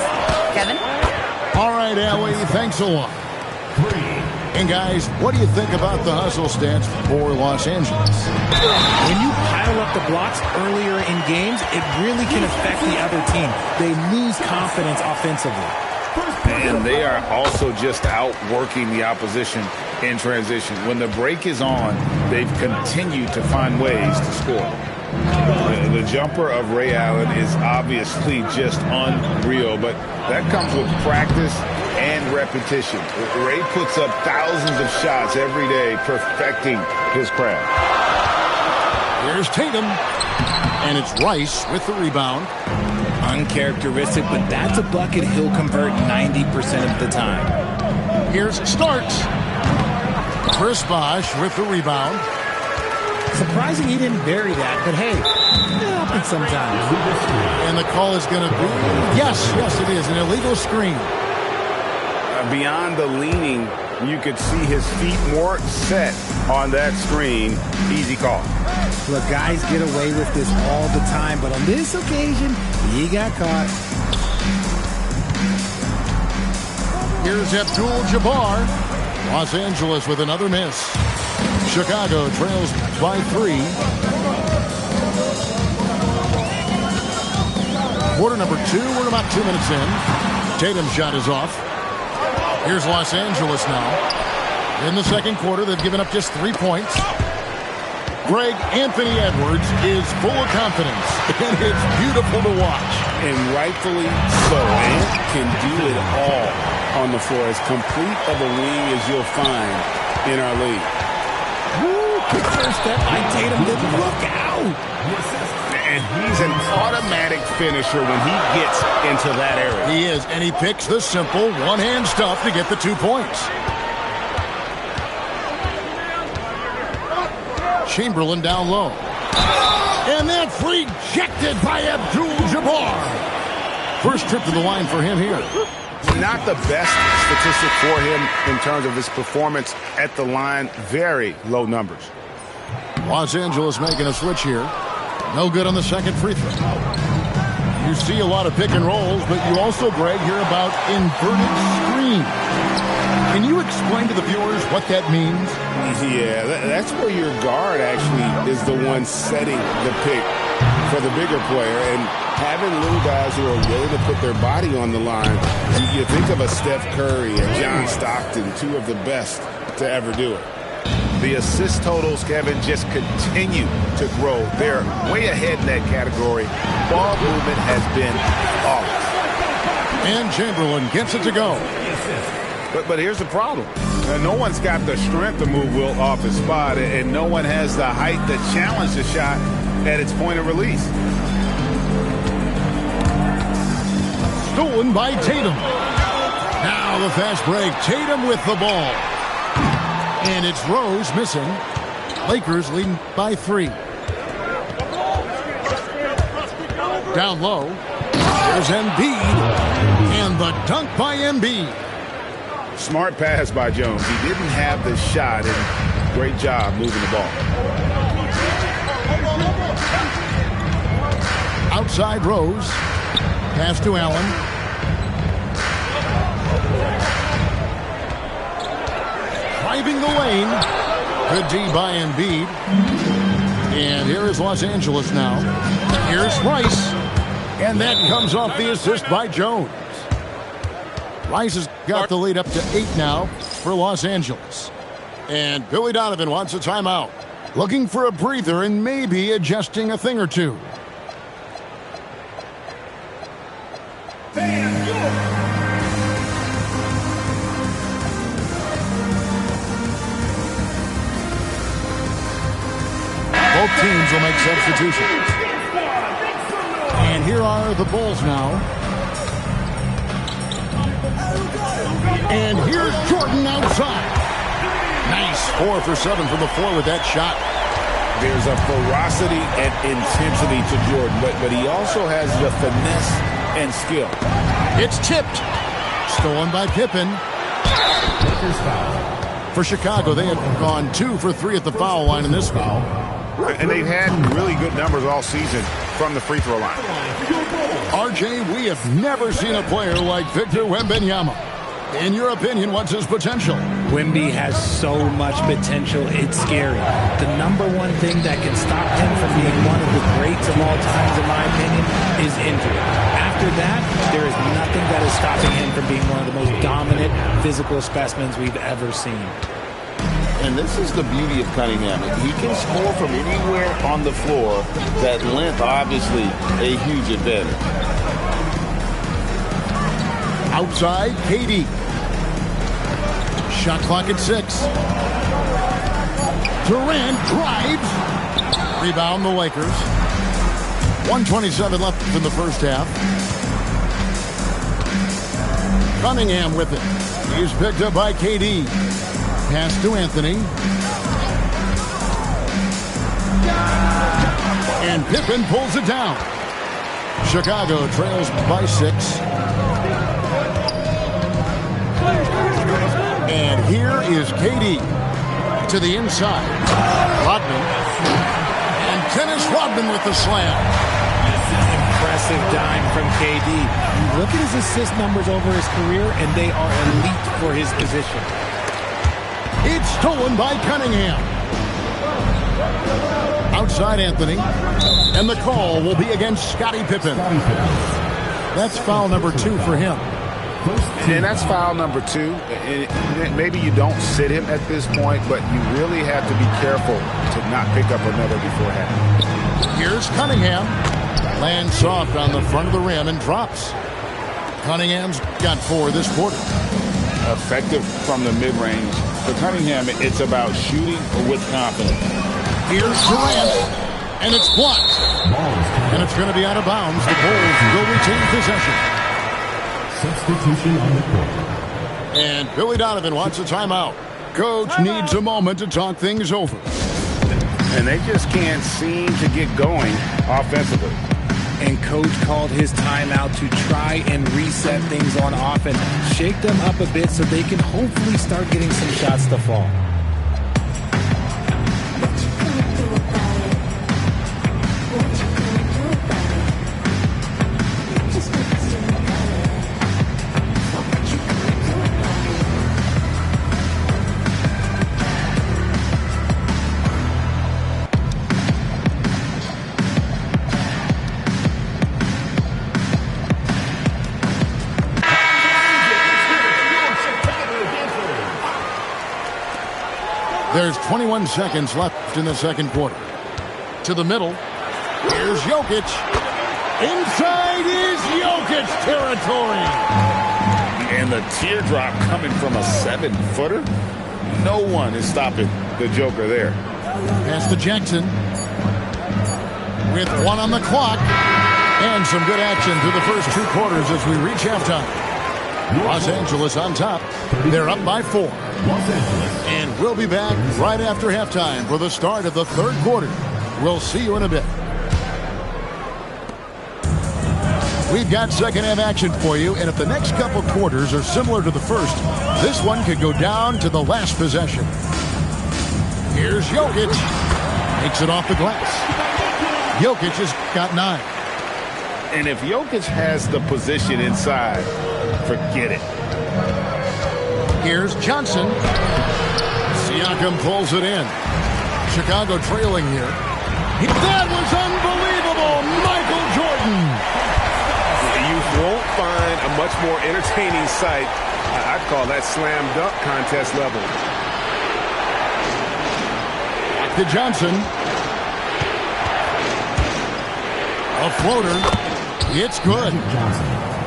Kevin? All right, Allie, thanks a lot. And guys, what do you think about the hustle stats for Los Angeles? When you pile up the blocks earlier in games, it really can affect the other team. They lose confidence offensively. And they are also just outworking the opposition in transition. When the break is on, they've continued to find ways to score. The jumper of Ray Allen is obviously just unreal, but that comes with practice and repetition. Ray puts up thousands of shots every day, perfecting his craft. Here's Tatum, and it's Rice with the rebound. Uncharacteristic, but that's a bucket he'll convert 90% of the time. Here's Starks. Chris Bosh with the rebound. Surprising he didn't bury that, but hey, happens sometimes. And the call is going to be, yes, it is, an illegal screen. Beyond the leaning, you could see his feet more set on that screen. Easy call. Look, guys get away with this all the time, but on this occasion, he got caught. Here's Abdul-Jabbar. Los Angeles with another miss. Chicago trails by 3. Quarter number 2. We're about 2 minutes in. Tatum's shot is off. Here's Los Angeles now. In the second quarter, they've given up just 3 points. Greg Anthony Edwards is full of confidence, and it's beautiful to watch. And rightfully so. Ant can do it all on the floor. As complete of a wing as you'll find in our league. Woo, quick first step by Tatum. Look out. And he's an automatic finisher when he gets into that area. He is, and he picks the simple one-hand stuff to get the 2 points. Chamberlain down low. And that's rejected by Abdul-Jabbar. First trip to the line for him here. Not the best statistic for him in terms of his performance at the line. Very low numbers. Los Angeles making a switch here. No good on the second free throw. You see a lot of pick and rolls, but you also, Greg, hear about inverted screen. Can you explain to the viewers what that means? Yeah, that's where your guard actually is the one setting the pick for the bigger player. And having little guys who are willing to put their body on the line, you think of a Steph Curry and John Stockton, 2 of the best to ever do it. The assist totals, Kevin, just continue to grow. They're way ahead in that category. Ball movement has been flawless. And Chamberlain gets it to go. But here's the problem. No one's got the strength to move Wilt off his spot, and no one has the height to challenge the shot at its point of release. Stolen by Tatum. Now the fast break. Tatum with the ball. And it's Rose missing. Lakers leading by 3. Down low. There's Embiid. And the dunk by Embiid. Smart pass by Jones. He didn't have the shot, and great job moving the ball. Outside Rose. Pass to Allen. Driving the lane. Good D by Embiid. And here is Los Angeles now. Here's Rice. And that comes off the assist by Jones. Rice has got the lead up to 8 now for Los Angeles. And Billy Donovan wants a timeout. Looking for a breather and maybe adjusting a thing or two. Both teams will make substitutions. And here are the Bulls now. And here's Jordan outside. Nice 4 for 7 from the floor with that shot. There's a ferocity and intensity to Jordan, but he also has the finesse and skill. It's tipped. Stolen by Pippen. For Chicago, they had gone 2 for 3 at the foul line in this foul. And they've had really good numbers all season from the free throw line. RJ, we have never seen a player like Victor Wembanyama. In your opinion, what's his potential? Wemby has so much potential, it's scary. The number one thing that can stop him from being one of the greats of all times, in my opinion, is injury. After that, there is nothing that is stopping him from being one of the most dominant physical specimens we've ever seen. And this is the beauty of Cunningham. He can score from anywhere on the floor. That length, obviously, a huge advantage. Outside, KD. Shot clock at 6. Durant drives. Rebound the Lakers. 1:27 left in the first half. Cunningham with it. He's picked up by KD. Pass to Anthony. And Pippen pulls it down. Chicago trails by 6. And here is KD to the inside. Rodman. And Dennis Rodman with the slam. Impressive dime from KD. You look at his assist numbers over his career, and they are elite for his position. It's stolen by Cunningham. Outside Anthony. And the call will be against Scottie Pippen. That's foul number 2 for him. And that's foul number 2. And maybe you don't sit him at this point, but you really have to be careful to not pick up another beforehand. Here's Cunningham. Lands soft on the front of the rim and drops. Cunningham's got 4 this quarter. Effective from the mid-range. For Cunningham, it's about shooting with confidence. Here's Durant. And it's blocked. And it's going to be out of bounds. The Bulls will retain possession. Substitution on the court. And Billy Donovan wants a timeout. Coach needs a moment to talk things over. And they just can't seem to get going offensively. And Coach called his timeout to try and reset things on offense. Shake them up a bit so they can hopefully start getting some shots to fall. There's 21 seconds left in the second quarter. To the middle. Here's Jokic. Inside is Jokic territory. And the teardrop coming from a 7-footer. No one is stopping the Joker there. Pass to Jackson. With 1 on the clock. And some good action through the first 2 quarters as we reach halftime. Los Angeles on top. They're up by 4. And we'll be back right after halftime for the start of the third quarter. We'll see you in a bit. We've got second half action for you, and if the next couple quarters are similar to the first, this one could go down to the last possession. Here's Jokic. Takes it off the glass. Jokic has got 9. And if Jokic has the position inside, forget it. Here's Johnson. Siakam pulls it in. Chicago trailing here. That was unbelievable. Michael Jordan. You won't find a much more entertaining sight. I'd call that slam dunk contest level. Back to Johnson. A floater. It's good.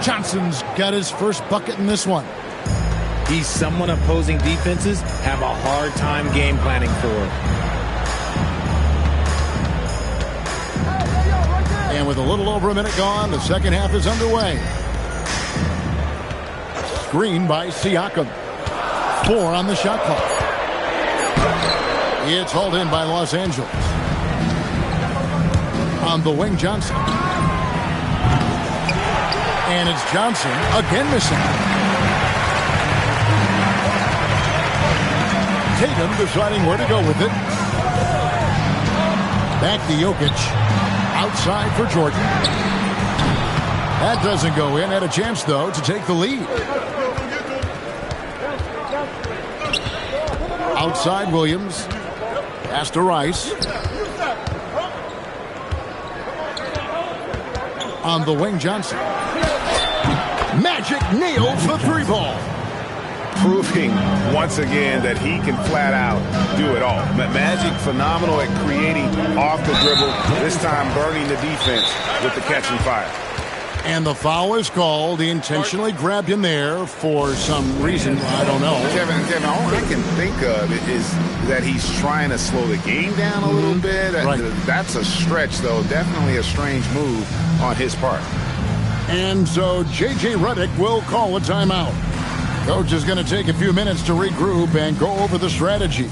Johnson's got his first bucket in this one. He's someone opposing defenses have a hard time game planning for. And with a little over a minute gone, the second half is underway. Screen by Siakam. 4 on the shot clock. It's hauled in by Los Angeles. On the wing, Johnson. And it's Johnson again missing. Tatum deciding where to go with it. Back to Jokic. Outside for Jordan. That doesn't go in. Had a chance, though, to take the lead. Outside Williams. Pass to Rice. On the wing, Johnson. Magic nails the 3-ball. Proving once again that he can flat out do it all. Magic phenomenal at creating off the dribble, this time burning the defense with the catch and fire. And the foul is called. He intentionally grabbed him there for some reason. I don't know. Kevin, all I can think of is that he's trying to slow the game down a little bit. Right. That's a stretch, though. Definitely a strange move on his part. And so J.J. Redick will call a timeout. Coach is going to take a few minutes to regroup and go over the strategy.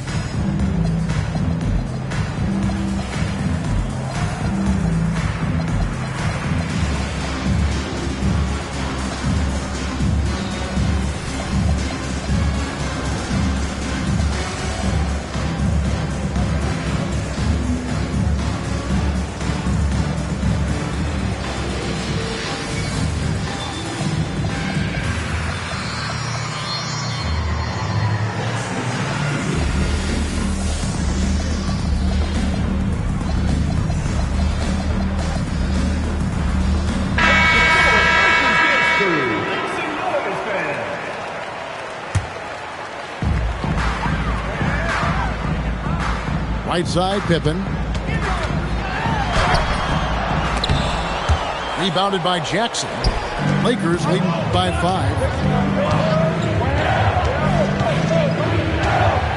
Right side, Pippen. Rebounded by Jackson. Lakers leading by 5.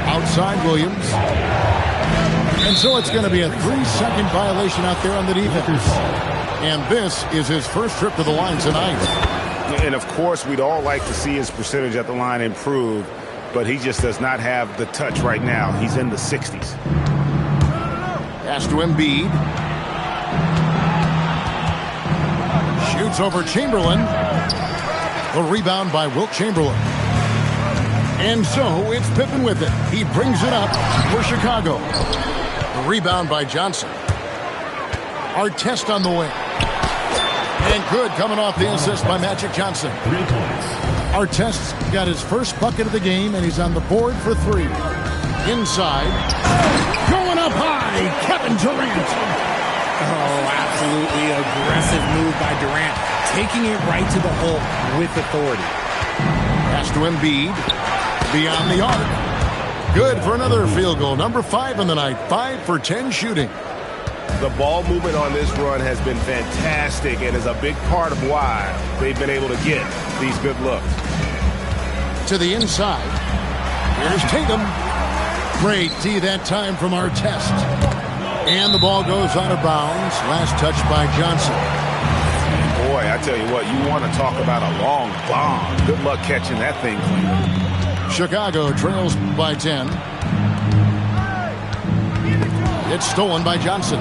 Outside Williams. And so it's going to be a 3-second violation out there on the defense. And this is his first trip to the line tonight. And of course, we'd all like to see his percentage at the line improve, but he just does not have the touch right now. He's in the 60s. Pass to Embiid. Shoots over Chamberlain. The rebound by Wilt Chamberlain. And so it's Pippen with it. He brings it up for Chicago. The rebound by Johnson. Artest on the wing. And good coming off the assist by Magic Johnson. Artest got his first bucket of the game, and he's on the board for 3. Inside. Going up high, Kevin Durant. Oh, absolutely aggressive move by Durant. Taking it right to the hole with authority. Pass to Embiid. Beyond the arc. Good for another field goal. Number 5 on the night. 5 for 10 shooting. The ball movement on this run has been fantastic and is a big part of why they've been able to get these good looks. To the inside. Here's Tatum. Great D that time from Artest. And the ball goes out of bounds. Last touch by Johnson. Boy, I tell you what, you want to talk about a long bomb. Good luck catching that thing clean. Chicago trails by 10. It's stolen by Johnson.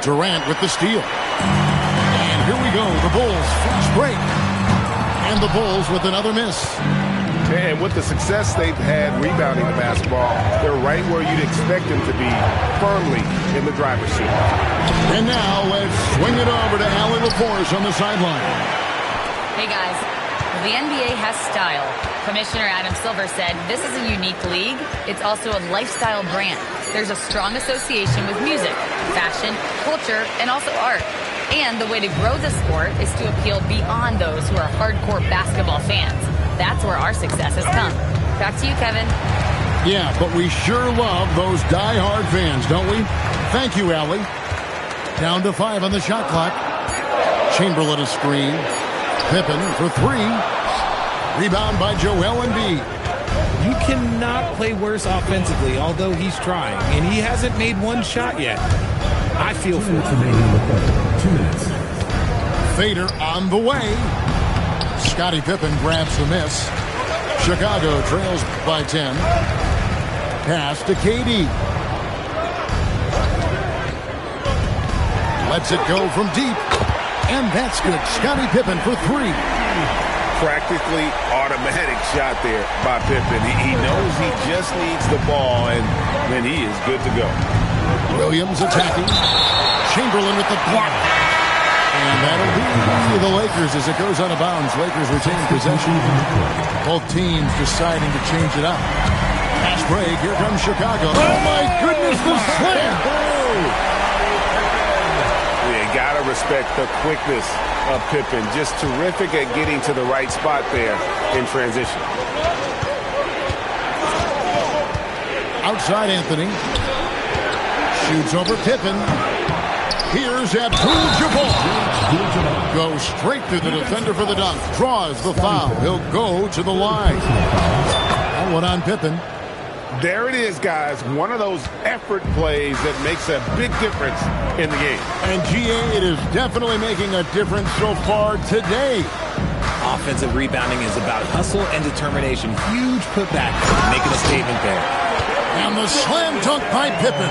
Durant with the steal. And here we go. The Bulls fast break. And the Bulls with another miss. And with the success they've had rebounding the basketball, they're right where you'd expect them to be, firmly in the driver's seat. And now let's swing it over to Allie LaForce on the sideline. Hey guys, the NBA has style. Commissioner Adam Silver said this is a unique league. It's also a lifestyle brand. There's a strong association with music, fashion, culture, and also art. And the way to grow the sport is to appeal beyond those who are hardcore basketball fans. That's where our success has come. Back to you, Kevin. Yeah, but we sure love those die-hard fans, don't we? Thank you, Allie. Down to 5 on the shot clock. Chamberlain a screen. Pippen for 3. Rebound by Joel Embiid. You cannot play worse offensively, although he's trying, and he hasn't made one shot yet. I feel for him. 2 minutes. Fader on the way. Scottie Pippen grabs the miss. Chicago trails by 10. Pass to KD. Lets it go from deep. And that's good. Scottie Pippen for 3. Practically automatic shot there by Pippen. He knows he just needs the ball, and then he is good to go. Williams attacking. Chamberlain with the block. And that'll be the Lakers as it goes out of bounds. Lakers retain possession. Both teams deciding to change it up. Pass break. Here comes Chicago. Oh, my goodness, the slam. You gotta respect the quickness of Pippen. Just terrific at getting to the right spot there in transition. Outside Anthony. Shoots over Pippen. Here's Abdul-Jabbar. Goes straight through the defender for the dunk. Draws the foul. He'll go to the line. That one on Pippen. There it is, guys. One of those effort plays that makes a big difference in the game. And GA, it is definitely making a difference so far today. Offensive rebounding is about hustle and determination. Huge putback, making a statement there. And the slam dunk by Pippen.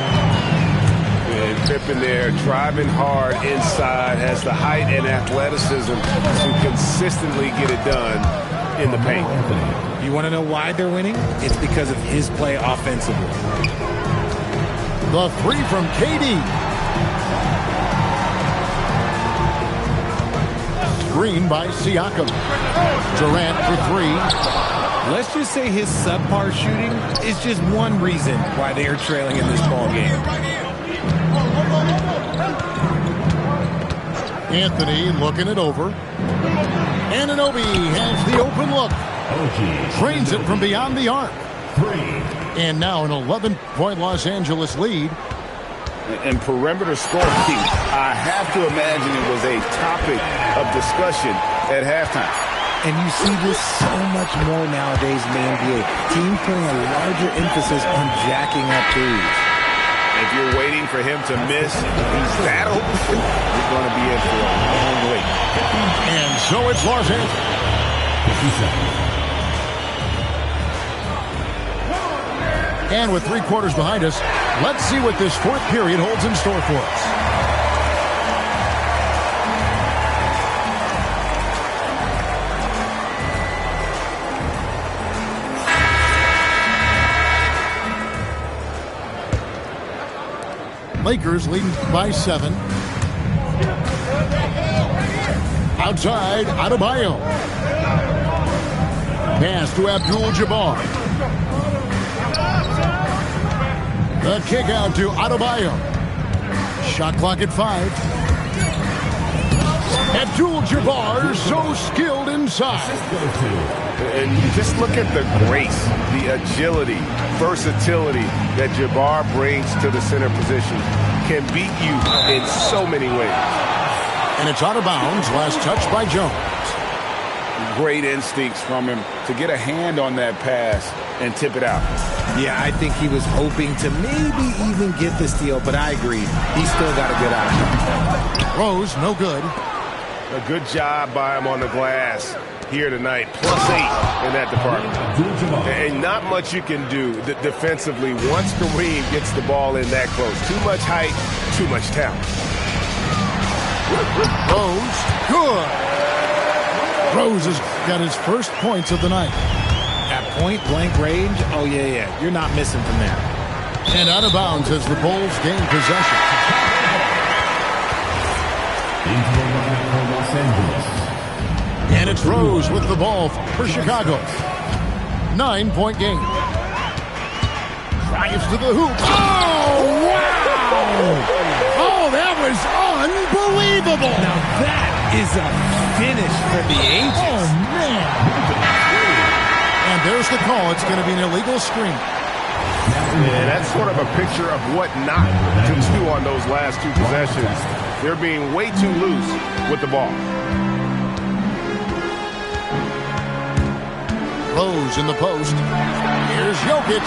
And Pippen there driving hard inside, has the height and athleticism to consistently get it done in the paint. You want to know why they're winning? It's because of his play offensively. The 3 from KD. Screen by Siakam. Durant for 3. Let's just say his subpar shooting is just one reason why they are trailing in this ball game. Anthony looking it over. Anunoby has the open look. Trains it from beyond the arc. And now an 11-point Los Angeles lead. And perimeter scoring, I have to imagine it was a topic of discussion at halftime. And you see this so much more nowadays in the NBA. Teams putting a larger emphasis on jacking up threes. If you're waiting for him to miss, he's that open, you're going to be in for a long wait. And so it's Los Angeles. 50 seconds. And with 3 quarters behind us, let's see what this fourth period holds in store for us. Lakers leading by 7. Outside, Adebayo. Pass to Abdul-Jabbar. The kick out to Adebayo. Shot clock at 5. Abdul-Jabbar so skilled inside. And you just look at the grace, the agility, versatility that Jabbar brings to the center position. Can beat you in so many ways. And it's out of bounds. Last touch by Jones. Great instincts from him to get a hand on that pass and tip it out. Yeah, I think he was hoping to maybe even get the steal, but I agree. He's still got a good eye. Rose, no good. A good job by him on the glass here tonight. +8 in that department. And not much you can do defensively once Kareem gets the ball in that close. Too much height, too much talent. Rose, good. Rose has got his first points of the night. At point-blank range, oh, yeah. You're not missing from there. And out of bounds as the Bulls gain possession. Into the line for Los Angeles. And it's Rose with the ball for Chicago. 9-point game. Drives to the hoop. Oh, wow! Oh, that was unbelievable! Now that is a finish for the ages. Oh, man. And there's the call. It's going to be an illegal screen. Yeah, that's sort of a picture of what not to do on those last 2 possessions. They're being way too loose with the ball. Rose in the post. Here's Jokic.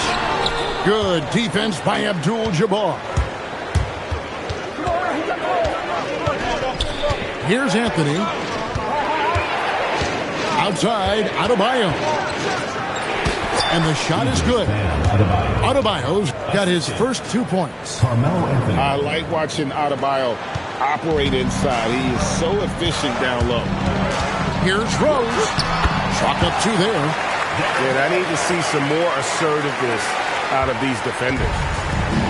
Good defense by Abdul-Jabbar. Here's Anthony. Outside, Adebayo. And the shot is good. Adebayo's got his first 2 points. I like watching Adebayo operate inside. He is so efficient down low. Here's Rose. Chalk up 2 there. And I need to see some more assertiveness out of these defenders.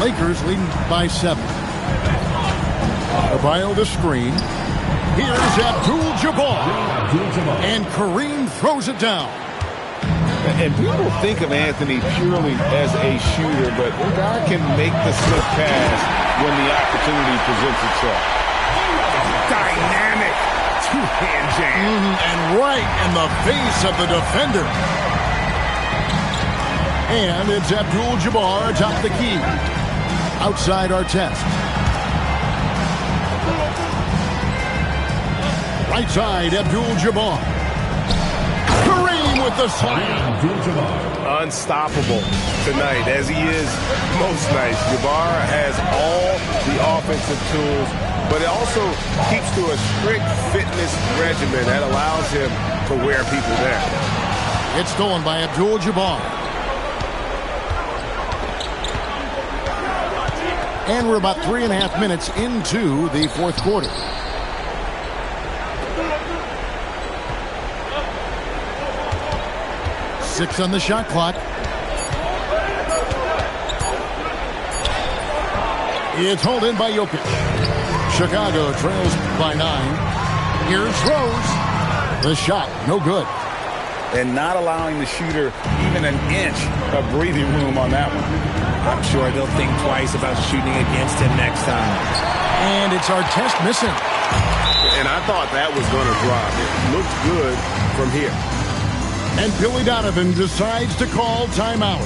Lakers leading by 7. Adebayo the screen. Here's Abdul-Jabbar. And Kareem throws it down. And people think of Anthony purely as a shooter, but the guy can make the slip pass when the opportunity presents itself. Dynamic two-hand jam. And right in the face of the defender. And it's Abdul-Jabbar atop the key. Outside Artest. Right side, Abdul-Jabbar. Kareem with the slam. Unstoppable tonight, as he is most nights. Jabbar has all the offensive tools, but it also keeps to a strict fitness regimen that allows him to wear people down. It's stolen by Abdul-Jabbar. And we're about 3.5 minutes into the fourth quarter. Six on the shot clock. It's hauled in by Jokic. Chicago trails by 9. Here's Rose. The shot, no good. And not allowing the shooter even an inch of breathing room on that one. I'm sure they'll think twice about shooting against him next time. And it's Artest missing. And I thought that was going to drop. It looked good from here. And Billy Donovan decides to call timeout.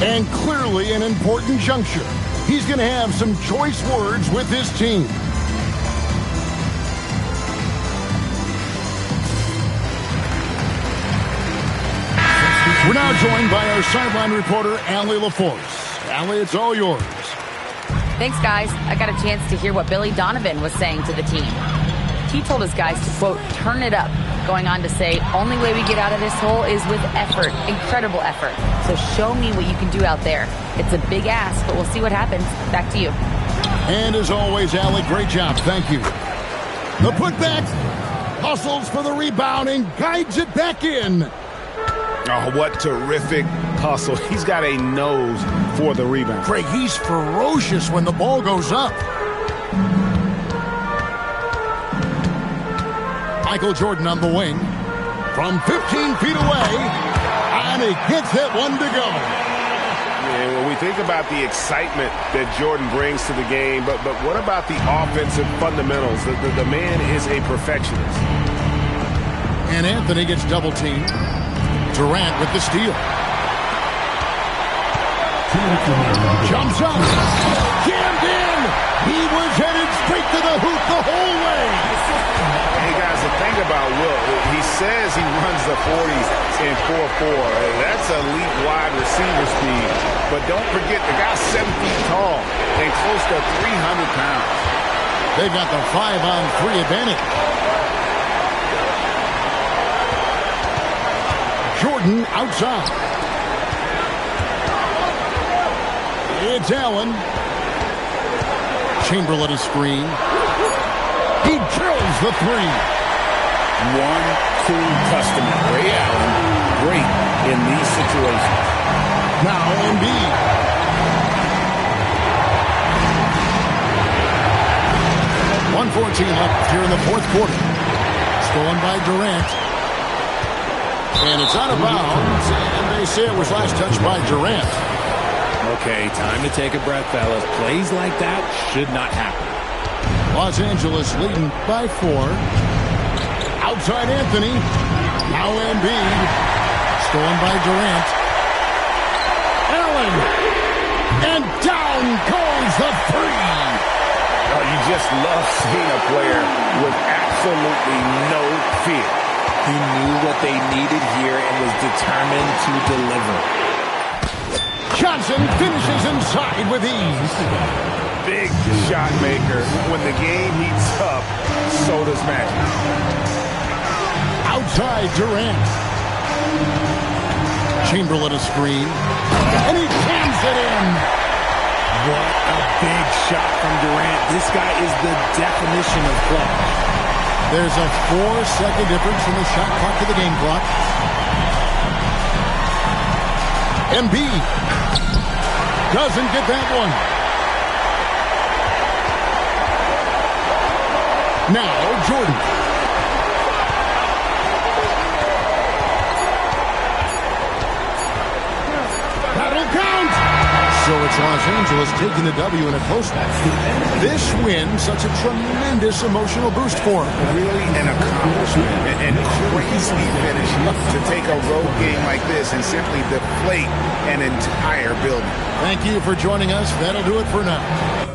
And clearly an important juncture. He's going to have some choice words with his team. We're now joined by our sideline reporter, Allie LaForce. Allie, it's all yours. Thanks, guys. I got a chance to hear what Billy Donovan was saying to the team. He told his guys to, quote, turn it up, going on to say, only way we get out of this hole is with effort, incredible effort. So show me what you can do out there. It's a big ask, but we'll see what happens. Back to you. And as always, Allie, great job. Thank you. The putback, hustles for the rebound and guides it back in. Oh, what terrific hustle. He's got a nose for the rebound. Craig, he's ferocious when the ball goes up. Michael Jordan on the wing. From 15 feet away. And he gets that one to go. Yeah, when we think about the excitement that Jordan brings to the game, but what about the offensive fundamentals? The man is a perfectionist. And Anthony gets double-teamed. Durant with the steal. Jumps up. Jammed in. He was headed straight to the hoop the whole way. Hey, guys, the thing about Will, he says he runs the 40s in 4.4. That's elite wide receiver speed. But don't forget, the guy's 7 feet tall and close to 300 pounds. They got the 5-on-3 advantage. Jordan outside. It's Allen. Chamberlain is screen. He drills the three. One cool customer. Ray Allen, great in these situations. Now Embiid. 1:14 left here in the fourth quarter. Stolen by Durant. And it's out of bounds, and they say it was last touched by Durant. Okay, time to take a breath, fellas. Plays like that should not happen. Los Angeles leading by 4. Outside Anthony. Now Embiid. Stolen by Durant. Allen. And down goes the three. Oh, you just love seeing a player with absolutely no fear. He knew what they needed here and was determined to deliver. Johnson finishes inside with ease. Big shot maker. When the game heats up, so does Magic. Outside Durant. Chamberlain a screen. And he jams it in. What a big shot from Durant. This guy is the definition of clutch. There's a 4-second difference from the shot clock to the game clock. Embiid doesn't get that one. Now Jordan. That'll count. So it's Los Angeles taking the W in a close match. This win, such a tremendous emotional boost for them. Really an accomplishment and crazy finish to take a road game like this and simply deflate an entire building. Thank you for joining us. That'll do it for now.